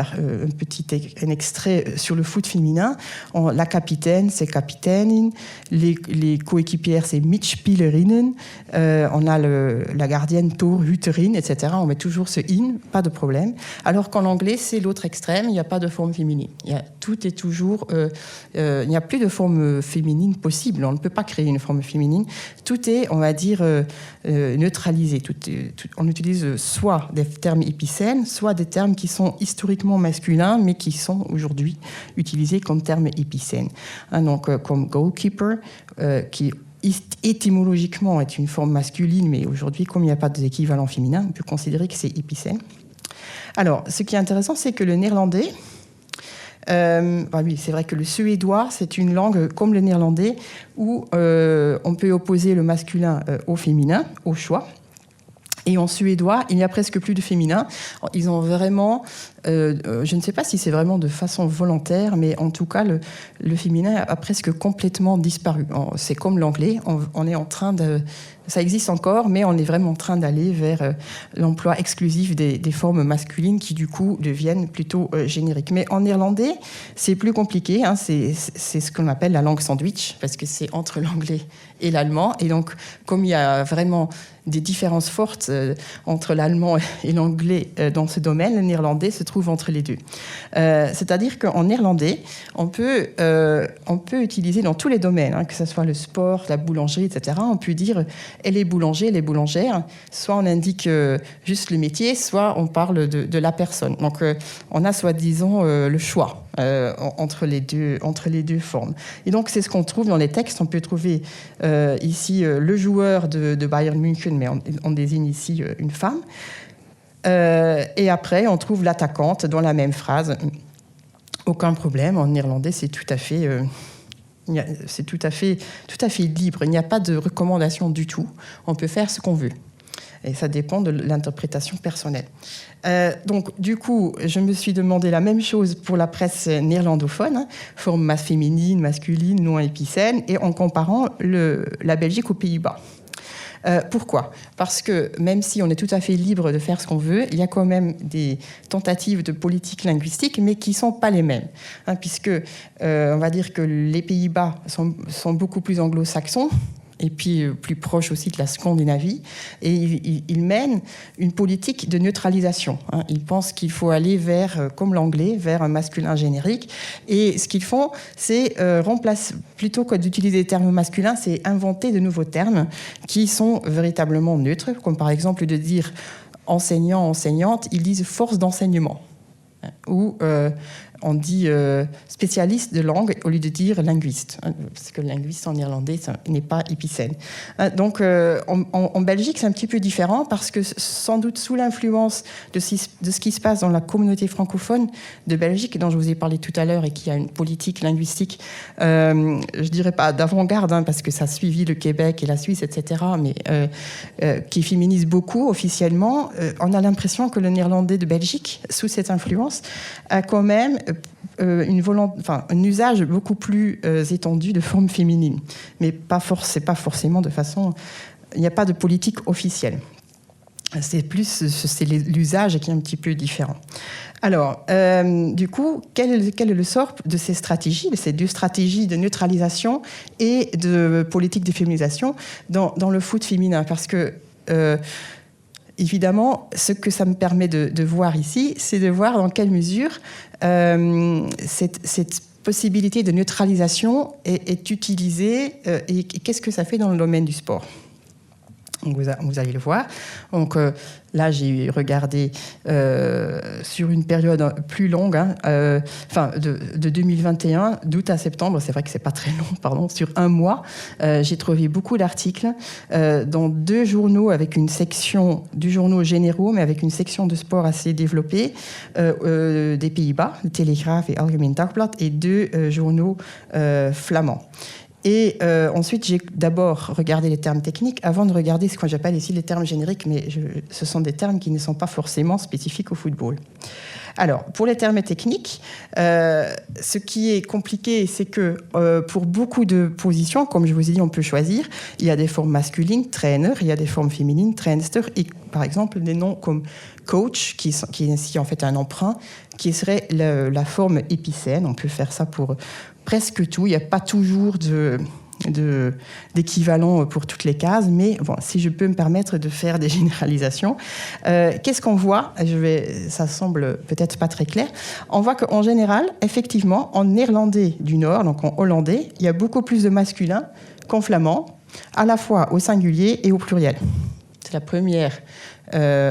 extrait sur le foot féminin. La capitaine, c'est Kapitänin. Les coéquipières, c'est Mitspielerinnen. On a la gardienne, Torhüterin, etc. On met toujours ce in, pas de problème. Alors qu'en anglais, c'est l'autre extrême, il n'y a pas de forme féminine. Tout est toujours... il n'y a plus de forme féminine possible. On ne peut pas créer une forme féminine. Tout est, on va dire, neutralisé. On utilise soit des termes épicènes, soit des termes qui sont historiquement masculins, mais qui sont aujourd'hui utilisés comme termes épicènes. Donc, comme goalkeeper, qui étymologiquement est une forme masculine, mais aujourd'hui, comme il n'y a pas d'équivalent féminin, on peut considérer que c'est épicène. Alors, ce qui est intéressant, c'est que le néerlandais, oui, c'est vrai que le suédois, c'est une langue comme le néerlandais, où on peut opposer le masculin au féminin, au choix. Et en suédois, il n'y a presque plus de féminin. Ils ont vraiment, je ne sais pas si c'est vraiment de façon volontaire, mais en tout cas, le féminin a presque complètement disparu. C'est comme l'anglais, on est en train de... Ça existe encore, mais on est vraiment en train d'aller vers l'emploi exclusif des formes masculines qui, du coup, deviennent plutôt génériques. Mais en néerlandais, c'est plus compliqué. C'est ce qu'on appelle la langue sandwich, parce que c'est entre l'anglais et l'allemand. Et donc, comme il y a vraiment des différences fortes entre l'allemand et l'anglais dans ce domaine. Le néerlandais se trouve entre les deux. C'est-à-dire qu'en néerlandais, on peut utiliser dans tous les domaines, hein, que ce soit le sport, la boulangerie, etc. On peut dire « elle est boulanger, elle est boulangère ». Soit on indique juste le métier, soit on parle de la personne. Donc, on a soi-disant le choix entre les deux formes. Et donc, c'est ce qu'on trouve dans les textes. On peut trouver ici le joueur de Bayern München, mais on désigne ici une femme. Et après, on trouve l'attaquante dans la même phrase. Aucun problème. En néerlandais, c'est tout à fait libre. Il n'y a pas de recommandation du tout. On peut faire ce qu'on veut. Et ça dépend de l'interprétation personnelle. Donc, du coup, je me suis demandé la même chose pour la presse néerlandophone, hein, forme féminine, masculine, non épicène, et en comparant la Belgique aux Pays-Bas. Pourquoi ? Parce que même si on est tout à fait libre de faire ce qu'on veut, il y a quand même des tentatives de politique linguistique, mais qui ne sont pas les mêmes. Hein, puisque on va dire que les Pays-Bas sont beaucoup plus anglo-saxons, et puis plus proche aussi de la Scandinavie, et ils mènent une politique de neutralisation. Hein. Ils pensent qu'il faut aller vers, comme l'anglais, vers un masculin générique, et ce qu'ils font, c'est remplacer, plutôt que d'utiliser des termes masculins, c'est inventer de nouveaux termes qui sont véritablement neutres, comme par exemple de dire enseignant, enseignante, ils disent force d'enseignement, hein, ou on dit spécialiste de langue au lieu de dire linguiste, hein, parce que linguiste en néerlandais, ça n'est pas épicène. Donc en Belgique, c'est un petit peu différent parce que sans doute sous l'influence de ce qui se passe dans la communauté francophone de Belgique, dont je vous ai parlé tout à l'heure et qui a une politique linguistique, je dirais pas d'avant-garde, hein, parce que ça a suivi le Québec et la Suisse, etc., mais qui féminise beaucoup officiellement, on a l'impression que le néerlandais de Belgique, sous cette influence, a quand même un usage beaucoup plus étendu de formes féminines. Mais c'est pas forcément de façon... Il n'y a pas de politique officielle. C'est l'usage qui est un petit peu différent. Alors, du coup, quel est le sort de ces stratégies, de ces deux stratégies de neutralisation et de politique de féminisation dans le foot féminin ? Parce que... évidemment, ce que ça me permet de voir ici, c'est de voir dans quelle mesure cette possibilité de neutralisation est utilisée et qu'est-ce que ça fait dans le domaine du sport. Donc vous allez le voir. Donc là, j'ai regardé sur une période plus longue, hein, de 2021, d'août à septembre. C'est vrai que c'est pas très long, pardon. Sur un mois, j'ai trouvé beaucoup d'articles dans deux journaux avec une section du journaux généraux, mais avec une section de sport assez développée des Pays-Bas, le Telegraaf et Algemeen Dagblad, et deux journaux flamands. Et ensuite, j'ai d'abord regardé les termes techniques avant de regarder ce que j'appelle ici les termes génériques, mais ce sont des termes qui ne sont pas forcément spécifiques au football. Alors, pour les termes techniques, ce qui est compliqué, c'est que pour beaucoup de positions, comme je vous ai dit, on peut choisir. Il y a des formes masculines, trainer, il y a des formes féminines, trainster, et par exemple des noms comme coach, qui est ici en fait un emprunt, qui serait la forme épicène. On peut faire ça pour presque tout. Il n'y a pas toujours d'équivalent pour toutes les cases, mais bon, si je peux me permettre de faire des généralisations, qu'est-ce qu'on voit ? Ça semble peut-être pas très clair. On voit qu'en général, effectivement, en néerlandais du Nord, donc en hollandais, il y a beaucoup plus de masculin qu'en flamand, à la fois au singulier et au pluriel. C'est la première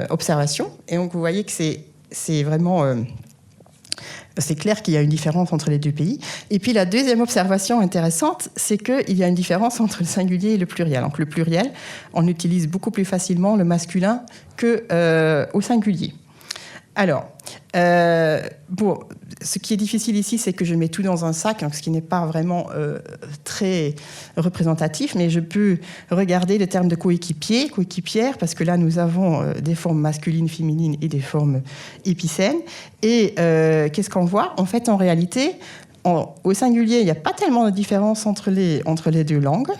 observation. Et donc, vous voyez que c'est vraiment... c'est clair qu'il y a une différence entre les deux pays. Et puis la deuxième observation intéressante, c'est qu'il y a une différence entre le singulier et le pluriel. Donc le pluriel, on utilise beaucoup plus facilement le masculin qu'au singulier. Alors, ce qui est difficile ici, c'est que je mets tout dans un sac, ce qui n'est pas vraiment très représentatif, mais je peux regarder le terme de coéquipier, coéquipière, parce que là, nous avons des formes masculines, féminines et des formes épicènes. Et qu'est-ce qu'on voit ? En fait, en réalité, au singulier, il n'y a pas tellement de différence entre les deux langues,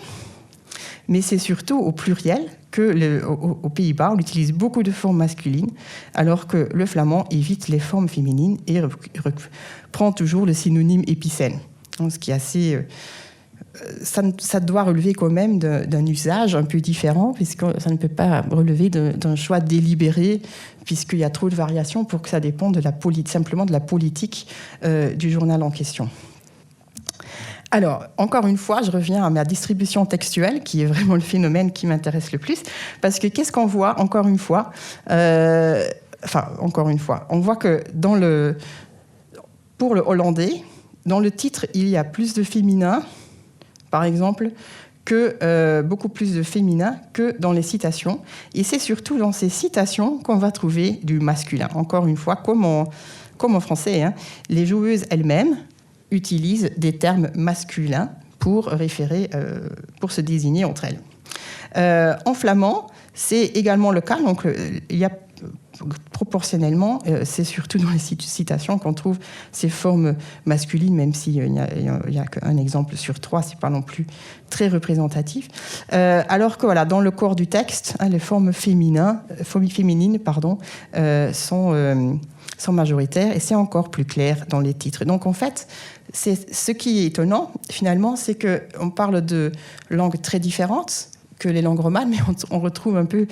mais c'est surtout au pluriel qu'aux Pays-Bas, on utilise beaucoup de formes masculines, alors que le flamand évite les formes féminines et reprend toujours le synonyme épicène. Donc, ce qui est assez ça doit relever quand même d'un usage un peu différent, puisque ça ne peut pas relever d'un choix délibéré, puisqu'il y a trop de variations pour que ça dépende simplement de la politique du journal en question. Alors, encore une fois, je reviens à ma distribution textuelle, qui est vraiment le phénomène qui m'intéresse le plus, parce que qu'est-ce qu'on voit, encore une fois, on voit que pour le hollandais, dans le titre, il y a plus de féminin, par exemple, beaucoup plus de féminin que dans les citations. Et c'est surtout dans ces citations qu'on va trouver du masculin. Encore une fois, comme en français, hein, les joueuses elles-mêmes utilisent des termes masculins pour pour se désigner entre elles. En flamand, c'est également le cas. Donc, il y a proportionnellement, c'est surtout dans les citations qu'on trouve ces formes masculines, même s'il n'y a qu'un exemple sur 3, c'est pas non plus très représentatif. Alors que voilà, dans le corps du texte, hein, les formes féminines, sont majoritaires, et c'est encore plus clair dans les titres. Donc en fait, ce qui est étonnant, finalement, c'est qu'on parle de langues très différentes que les langues romanes, mais on retrouve un peu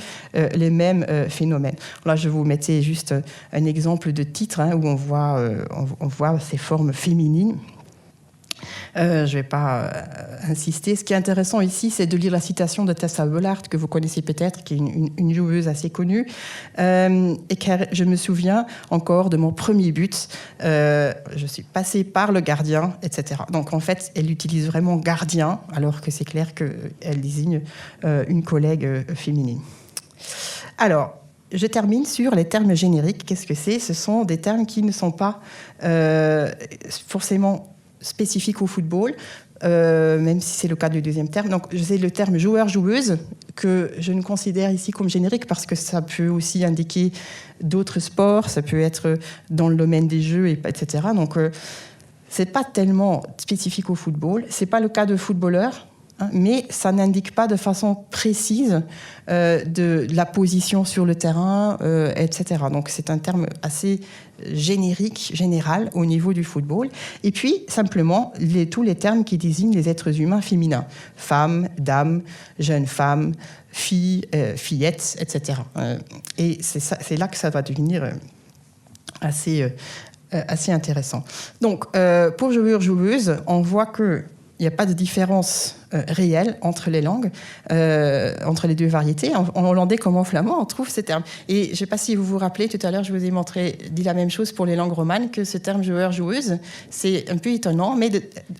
les mêmes phénomènes. Là, je vous mettais juste un exemple de titre, hein, où on voit ces formes féminines. Je ne vais pas insister. Ce qui est intéressant ici, c'est de lire la citation de Tessa Bollaert, que vous connaissez peut-être, qui est une joueuse assez connue. Et je me souviens encore de mon premier but. Je suis passée par le gardien, etc. Donc, en fait, elle utilise vraiment gardien, alors que c'est clair qu'elle désigne une collègue féminine. Alors, je termine sur les termes génériques. Qu'est-ce que c'est ? Ce sont des termes qui ne sont pas forcément spécifique au football, même si c'est le cas du deuxième terme. Donc, c'est le terme joueur-joueuse que je ne considère ici comme générique parce que ça peut aussi indiquer d'autres sports, ça peut être dans le domaine des jeux, etc. Donc, c'est pas tellement spécifique au football. C'est pas le cas de footballeur, hein, mais ça n'indique pas de façon précise de la position sur le terrain, etc. Donc, c'est un terme assez générique, général, au niveau du football. Et puis, simplement, tous les termes qui désignent les êtres humains féminins. Femmes, dames, jeunes femmes, filles, fillettes, etc. Et c'est là que ça va devenir assez intéressant. Donc, pour joueurs-joueuses, on voit qu'il n'y a pas de différence réelle entre les langues, entre les deux variétés. En hollandais comme en flamand, on trouve ces termes. Et je ne sais pas si vous vous rappelez, tout à l'heure, je vous ai dit la même chose pour les langues romanes, que ce terme joueur-joueuse, c'est un peu étonnant, mais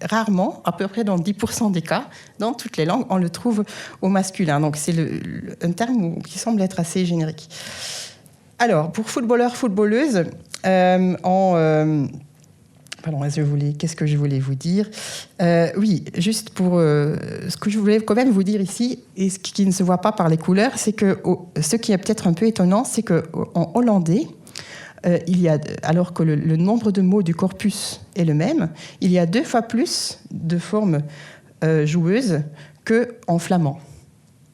rarement, à peu près dans 10% des cas, dans toutes les langues, on le trouve au masculin. Donc, c'est un terme qui semble être assez générique. Alors, pour footballeurs, footballeuses, qu'est-ce que je voulais vous dire ? Oui, juste pour ce que je voulais quand même vous dire ici, et ce qui ne se voit pas par les couleurs, c'est que ce qui est peut-être un peu étonnant, c'est qu'en hollandais, alors que le nombre de mots du corpus est le même, il y a 2 fois plus de formes joueuses qu'en flamand.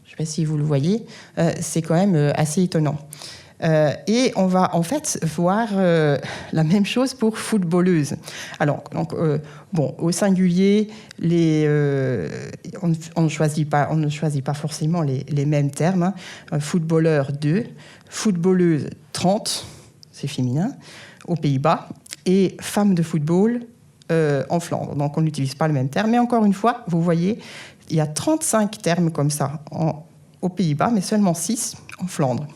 Je ne sais pas si vous le voyez, c'est quand même assez étonnant. Et on va en fait voir la même chose pour footballeuse. Alors, donc, au singulier, on ne choisit pas forcément les mêmes termes. Hein. Footballeur 2, footballeuse 30, c'est féminin, aux Pays-Bas, et femme de football en Flandre. Donc, on n'utilise pas le même terme. Mais encore une fois, vous voyez, il y a 35 termes comme ça aux Pays-Bas, mais seulement 6 en Flandre.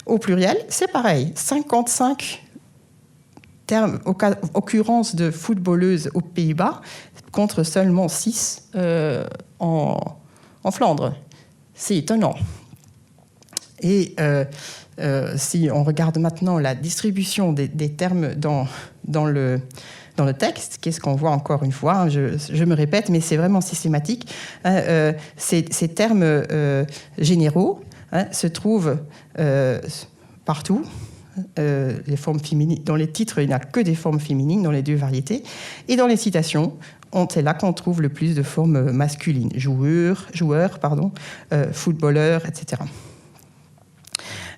Au pluriel, c'est pareil, 55 termes, occurrences de footballeuses aux Pays-Bas, contre seulement 6 en Flandre. C'est étonnant. Et si on regarde maintenant la distribution des termes dans le texte, qu'est-ce qu'on voit encore une fois, hein, je me répète, mais c'est vraiment systématique. Ces termes généraux, hein, se trouvent partout. Les formes féminines. Dans les titres, il n'y a que des formes féminines dans les 2 variétés. Et dans les citations, c'est là qu'on trouve le plus de formes masculines. Joueur, footballeur, etc.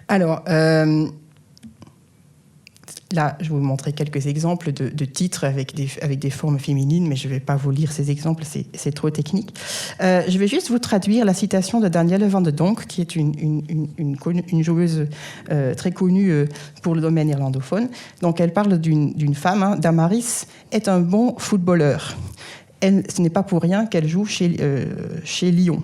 Alors, Là, je vais vous montrer quelques exemples de titres avec des formes féminines, mais je ne vais pas vous lire ces exemples, c'est trop technique. Je vais juste vous traduire la citation de Danielle Van de Donk, qui est une joueuse très connue pour le domaine irlandophone. Donc, elle parle d'une femme, hein, Damaris est un bon footballeur. Ce n'est pas pour rien qu'elle joue chez Lyon.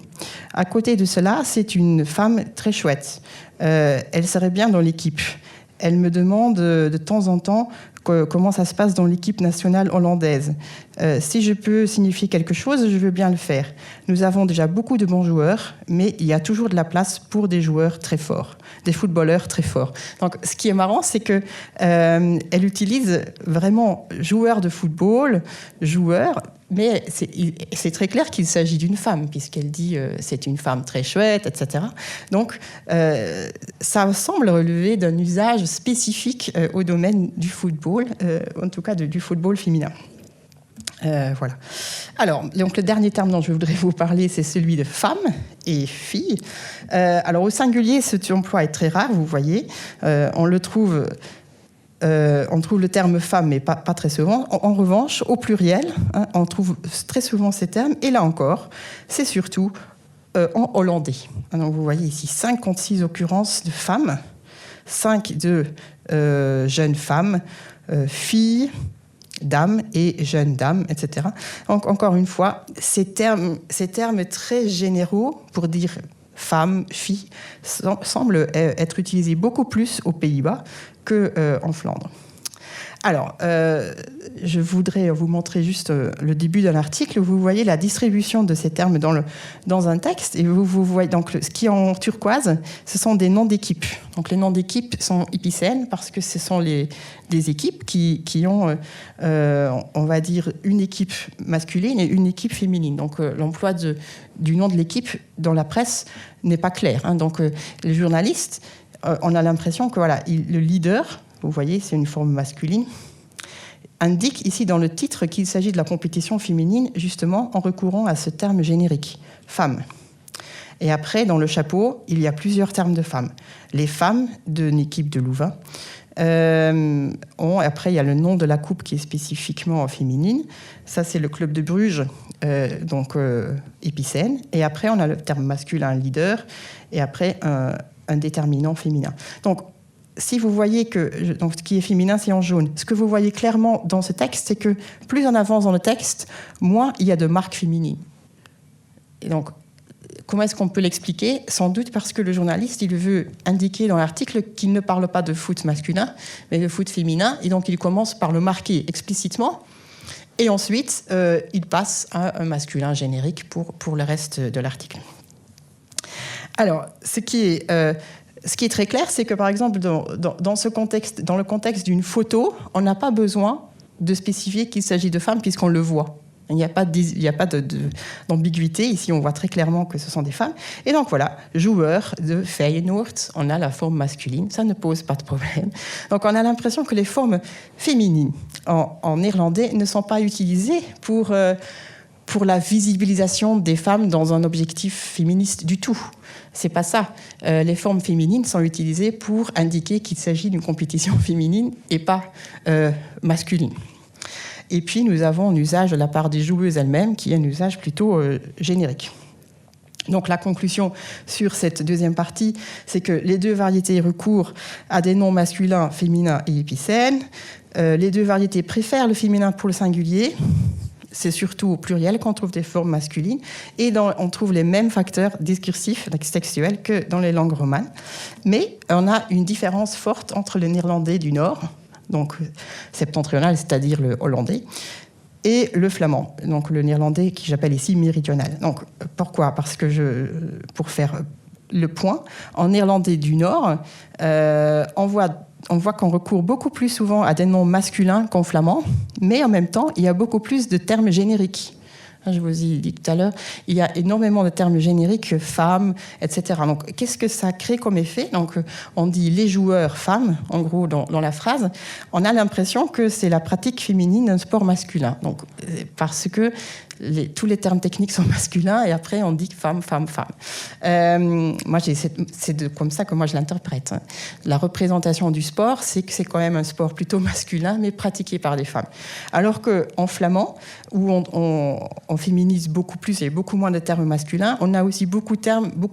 À côté de cela, c'est une femme très chouette. Elle serait bien dans l'équipe. Elle me demande de temps en temps comment ça se passe dans l'équipe nationale hollandaise. Si je peux signifier quelque chose, je veux bien le faire. Nous avons déjà beaucoup de bons joueurs, mais il y a toujours de la place pour des joueurs très forts, des footballeurs très forts. Donc, ce qui est marrant, c'est que elle utilise vraiment joueurs de football, mais c'est très clair qu'il s'agit d'une femme, puisqu'elle dit c'est une femme très chouette, etc. Donc, ça semble relever d'un usage spécifique au domaine du football, en tout cas du football féminin. Voilà. Alors, donc, le dernier terme dont je voudrais vous parler, c'est celui de femme et fille. Alors, au singulier, cet emploi est très rare, vous voyez. On trouve le terme femme, mais pas très souvent. En revanche, au pluriel, hein, on trouve très souvent ces termes. Et là encore, c'est surtout en hollandais. Donc, vous voyez ici 56 occurrences de femmes, 5 de jeunes femmes, filles, dames et jeunes dames, etc. Donc, encore une fois, ces termes très généraux pour dire femme, fille, semblent être utilisés beaucoup plus aux Pays-Bas qu'en Flandre. Alors, je voudrais vous montrer juste le début de l'article. Vous voyez la distribution de ces termes dans un texte. Et vous voyez, donc, ce qui est en turquoise, ce sont des noms d'équipes. Donc, les noms d'équipes sont épicènes parce que ce sont des équipes qui ont, on va dire, une équipe masculine et une équipe féminine. Donc, l'emploi du nom de l'équipe dans la presse n'est pas clair. Hein. Donc, les journalistes, on a l'impression que voilà, le leader, vous voyez, c'est une forme masculine, indique ici dans le titre qu'il s'agit de la compétition féminine, justement en recourant à ce terme générique, femme. Et après, dans le chapeau, il y a plusieurs termes de femmes. Les femmes d'une équipe de Louvain. Après, il y a le nom de la coupe qui est spécifiquement féminine. Ça, c'est le club de Bruges, donc épicène. Et après, on a le terme masculin, leader. Et après, un déterminant féminin. Donc, si vous voyez que donc, ce qui est féminin, c'est en jaune. Ce que vous voyez clairement dans ce texte, c'est que plus on avance dans le texte, moins il y a de marques féminines. Et donc, comment est-ce qu'on peut l'expliquer ? Sans doute parce que le journaliste, il veut indiquer dans l'article qu'il ne parle pas de foot masculin, mais de foot féminin. Et donc, il commence par le marquer explicitement. Et ensuite, il passe à un masculin générique pour le reste de l'article. Alors, ce qui est très clair, c'est que, par exemple, dans ce contexte, dans le contexte d'une photo, on n'a pas besoin de spécifier qu'il s'agit de femmes puisqu'on le voit. Il n'y a pas d'ambiguïté. Ici, on voit très clairement que ce sont des femmes. Et donc, voilà, joueur de Feyenoord, on a la forme masculine. Ça ne pose pas de problème. Donc, on a l'impression que les formes féminines en néerlandais ne sont pas utilisées pour la visibilisation des femmes dans un objectif féministe du tout. C'est pas ça. Les formes féminines sont utilisées pour indiquer qu'il s'agit d'une compétition féminine et pas masculine. Et puis, nous avons un usage de la part des joueuses elles-mêmes qui est un usage plutôt générique. Donc, la conclusion sur cette deuxième partie, c'est que les deux variétés recourent à des noms masculins, féminins et épicènes. Les deux variétés préfèrent le féminin pour le singulier. C'est surtout au pluriel qu'on trouve des formes masculines. Et on trouve les mêmes facteurs discursifs, textuels, que dans les langues romanes. Mais on a une différence forte entre le néerlandais du Nord, donc septentrional, c'est-à-dire le hollandais, et le flamand, donc le néerlandais qui j'appelle ici méridional. Donc, pourquoi ? Parce que pour faire le point, en néerlandais du Nord, on voit qu'on recourt beaucoup plus souvent à des noms masculins qu'en flamand, mais en même temps, il y a beaucoup plus de termes génériques. Je vous ai dit tout à l'heure, il y a énormément de termes génériques, femmes, etc. Donc, qu'est-ce que ça crée comme effet ? Donc, on dit les joueurs femmes, en gros, dans la phrase. On a l'impression que c'est la pratique féminine d'un sport masculin. Donc, parce que tous les termes techniques sont masculins et après on dit femme, femme, femme. Moi, comme ça que moi je l'interprète. Hein. La représentation du sport, c'est que c'est quand même un sport plutôt masculin, mais pratiqué par des femmes. Alors qu'en flamand, où on féminise beaucoup plus et beaucoup moins de termes masculins, on a aussi beaucoup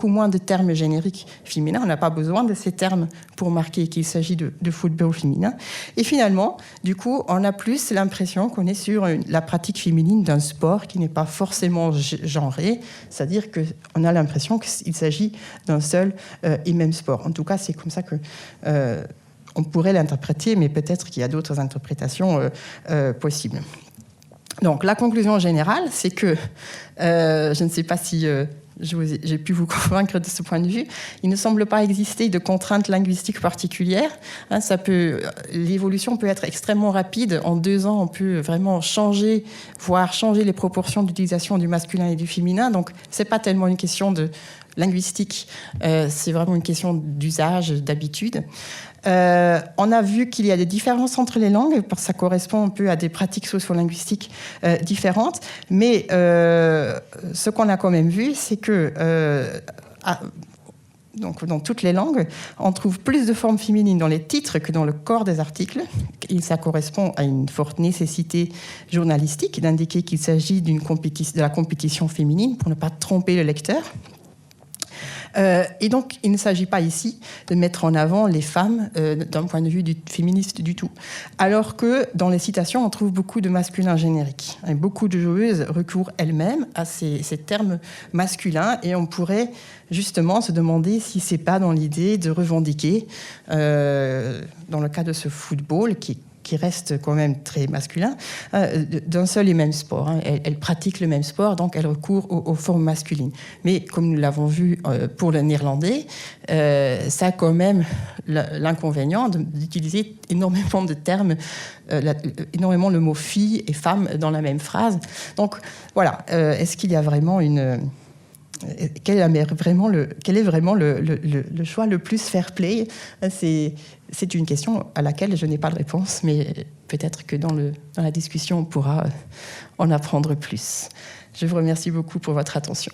moins de termes génériques féminins. On n'a pas besoin de ces termes pour marquer qu'il s'agit de football féminin. Et finalement, du coup, on a plus l'impression qu'on est sur la pratique féminine d'un sport qui n'est pas forcément genré, c'est-à-dire qu'on a l'impression qu'il s'agit d'un seul et même sport. En tout cas, c'est comme ça que on pourrait l'interpréter, mais peut-être qu'il y a d'autres interprétations possibles. Donc, la conclusion générale, c'est que, je ne sais pas si j'ai pu vous convaincre de ce point de vue, il ne semble pas exister de contraintes linguistiques particulières. Hein, l'évolution peut être extrêmement rapide. En 2 ans, on peut vraiment changer, voire changer les proportions d'utilisation du masculin et du féminin. Donc, ce n'est pas tellement une question de linguistique, c'est vraiment une question d'usage, d'habitude. On a vu qu'il y a des différences entre les langues, parce que ça correspond un peu à des pratiques sociolinguistiques différentes, mais ce qu'on a quand même vu, c'est que donc, dans toutes les langues, on trouve plus de formes féminines dans les titres que dans le corps des articles. Et ça correspond à une forte nécessité journalistique d'indiquer qu'il s'agit de la compétition féminine pour ne pas tromper le lecteur. Et donc, il ne s'agit pas ici de mettre en avant les femmes d'un point de vue féministe du tout. Alors que dans les citations, on trouve beaucoup de masculins génériques. Et beaucoup de joueuses recourent elles-mêmes à ces termes masculins et on pourrait justement se demander si c'est pas dans l'idée de revendiquer, dans le cas de ce football qui reste quand même très masculin, d'un seul et même sport. Hein. Elle pratique le même sport, donc elle recourt aux formes masculines. Mais comme nous l'avons vu pour le néerlandais, ça a quand même l'inconvénient d'utiliser énormément de termes, énormément le mot fille et femme dans la même phrase. Donc voilà, est-ce qu'il y a vraiment quel est vraiment le choix le plus fair play? C'est une question à laquelle je n'ai pas de réponse, mais peut-être que dans la discussion, on pourra en apprendre plus. Je vous remercie beaucoup pour votre attention.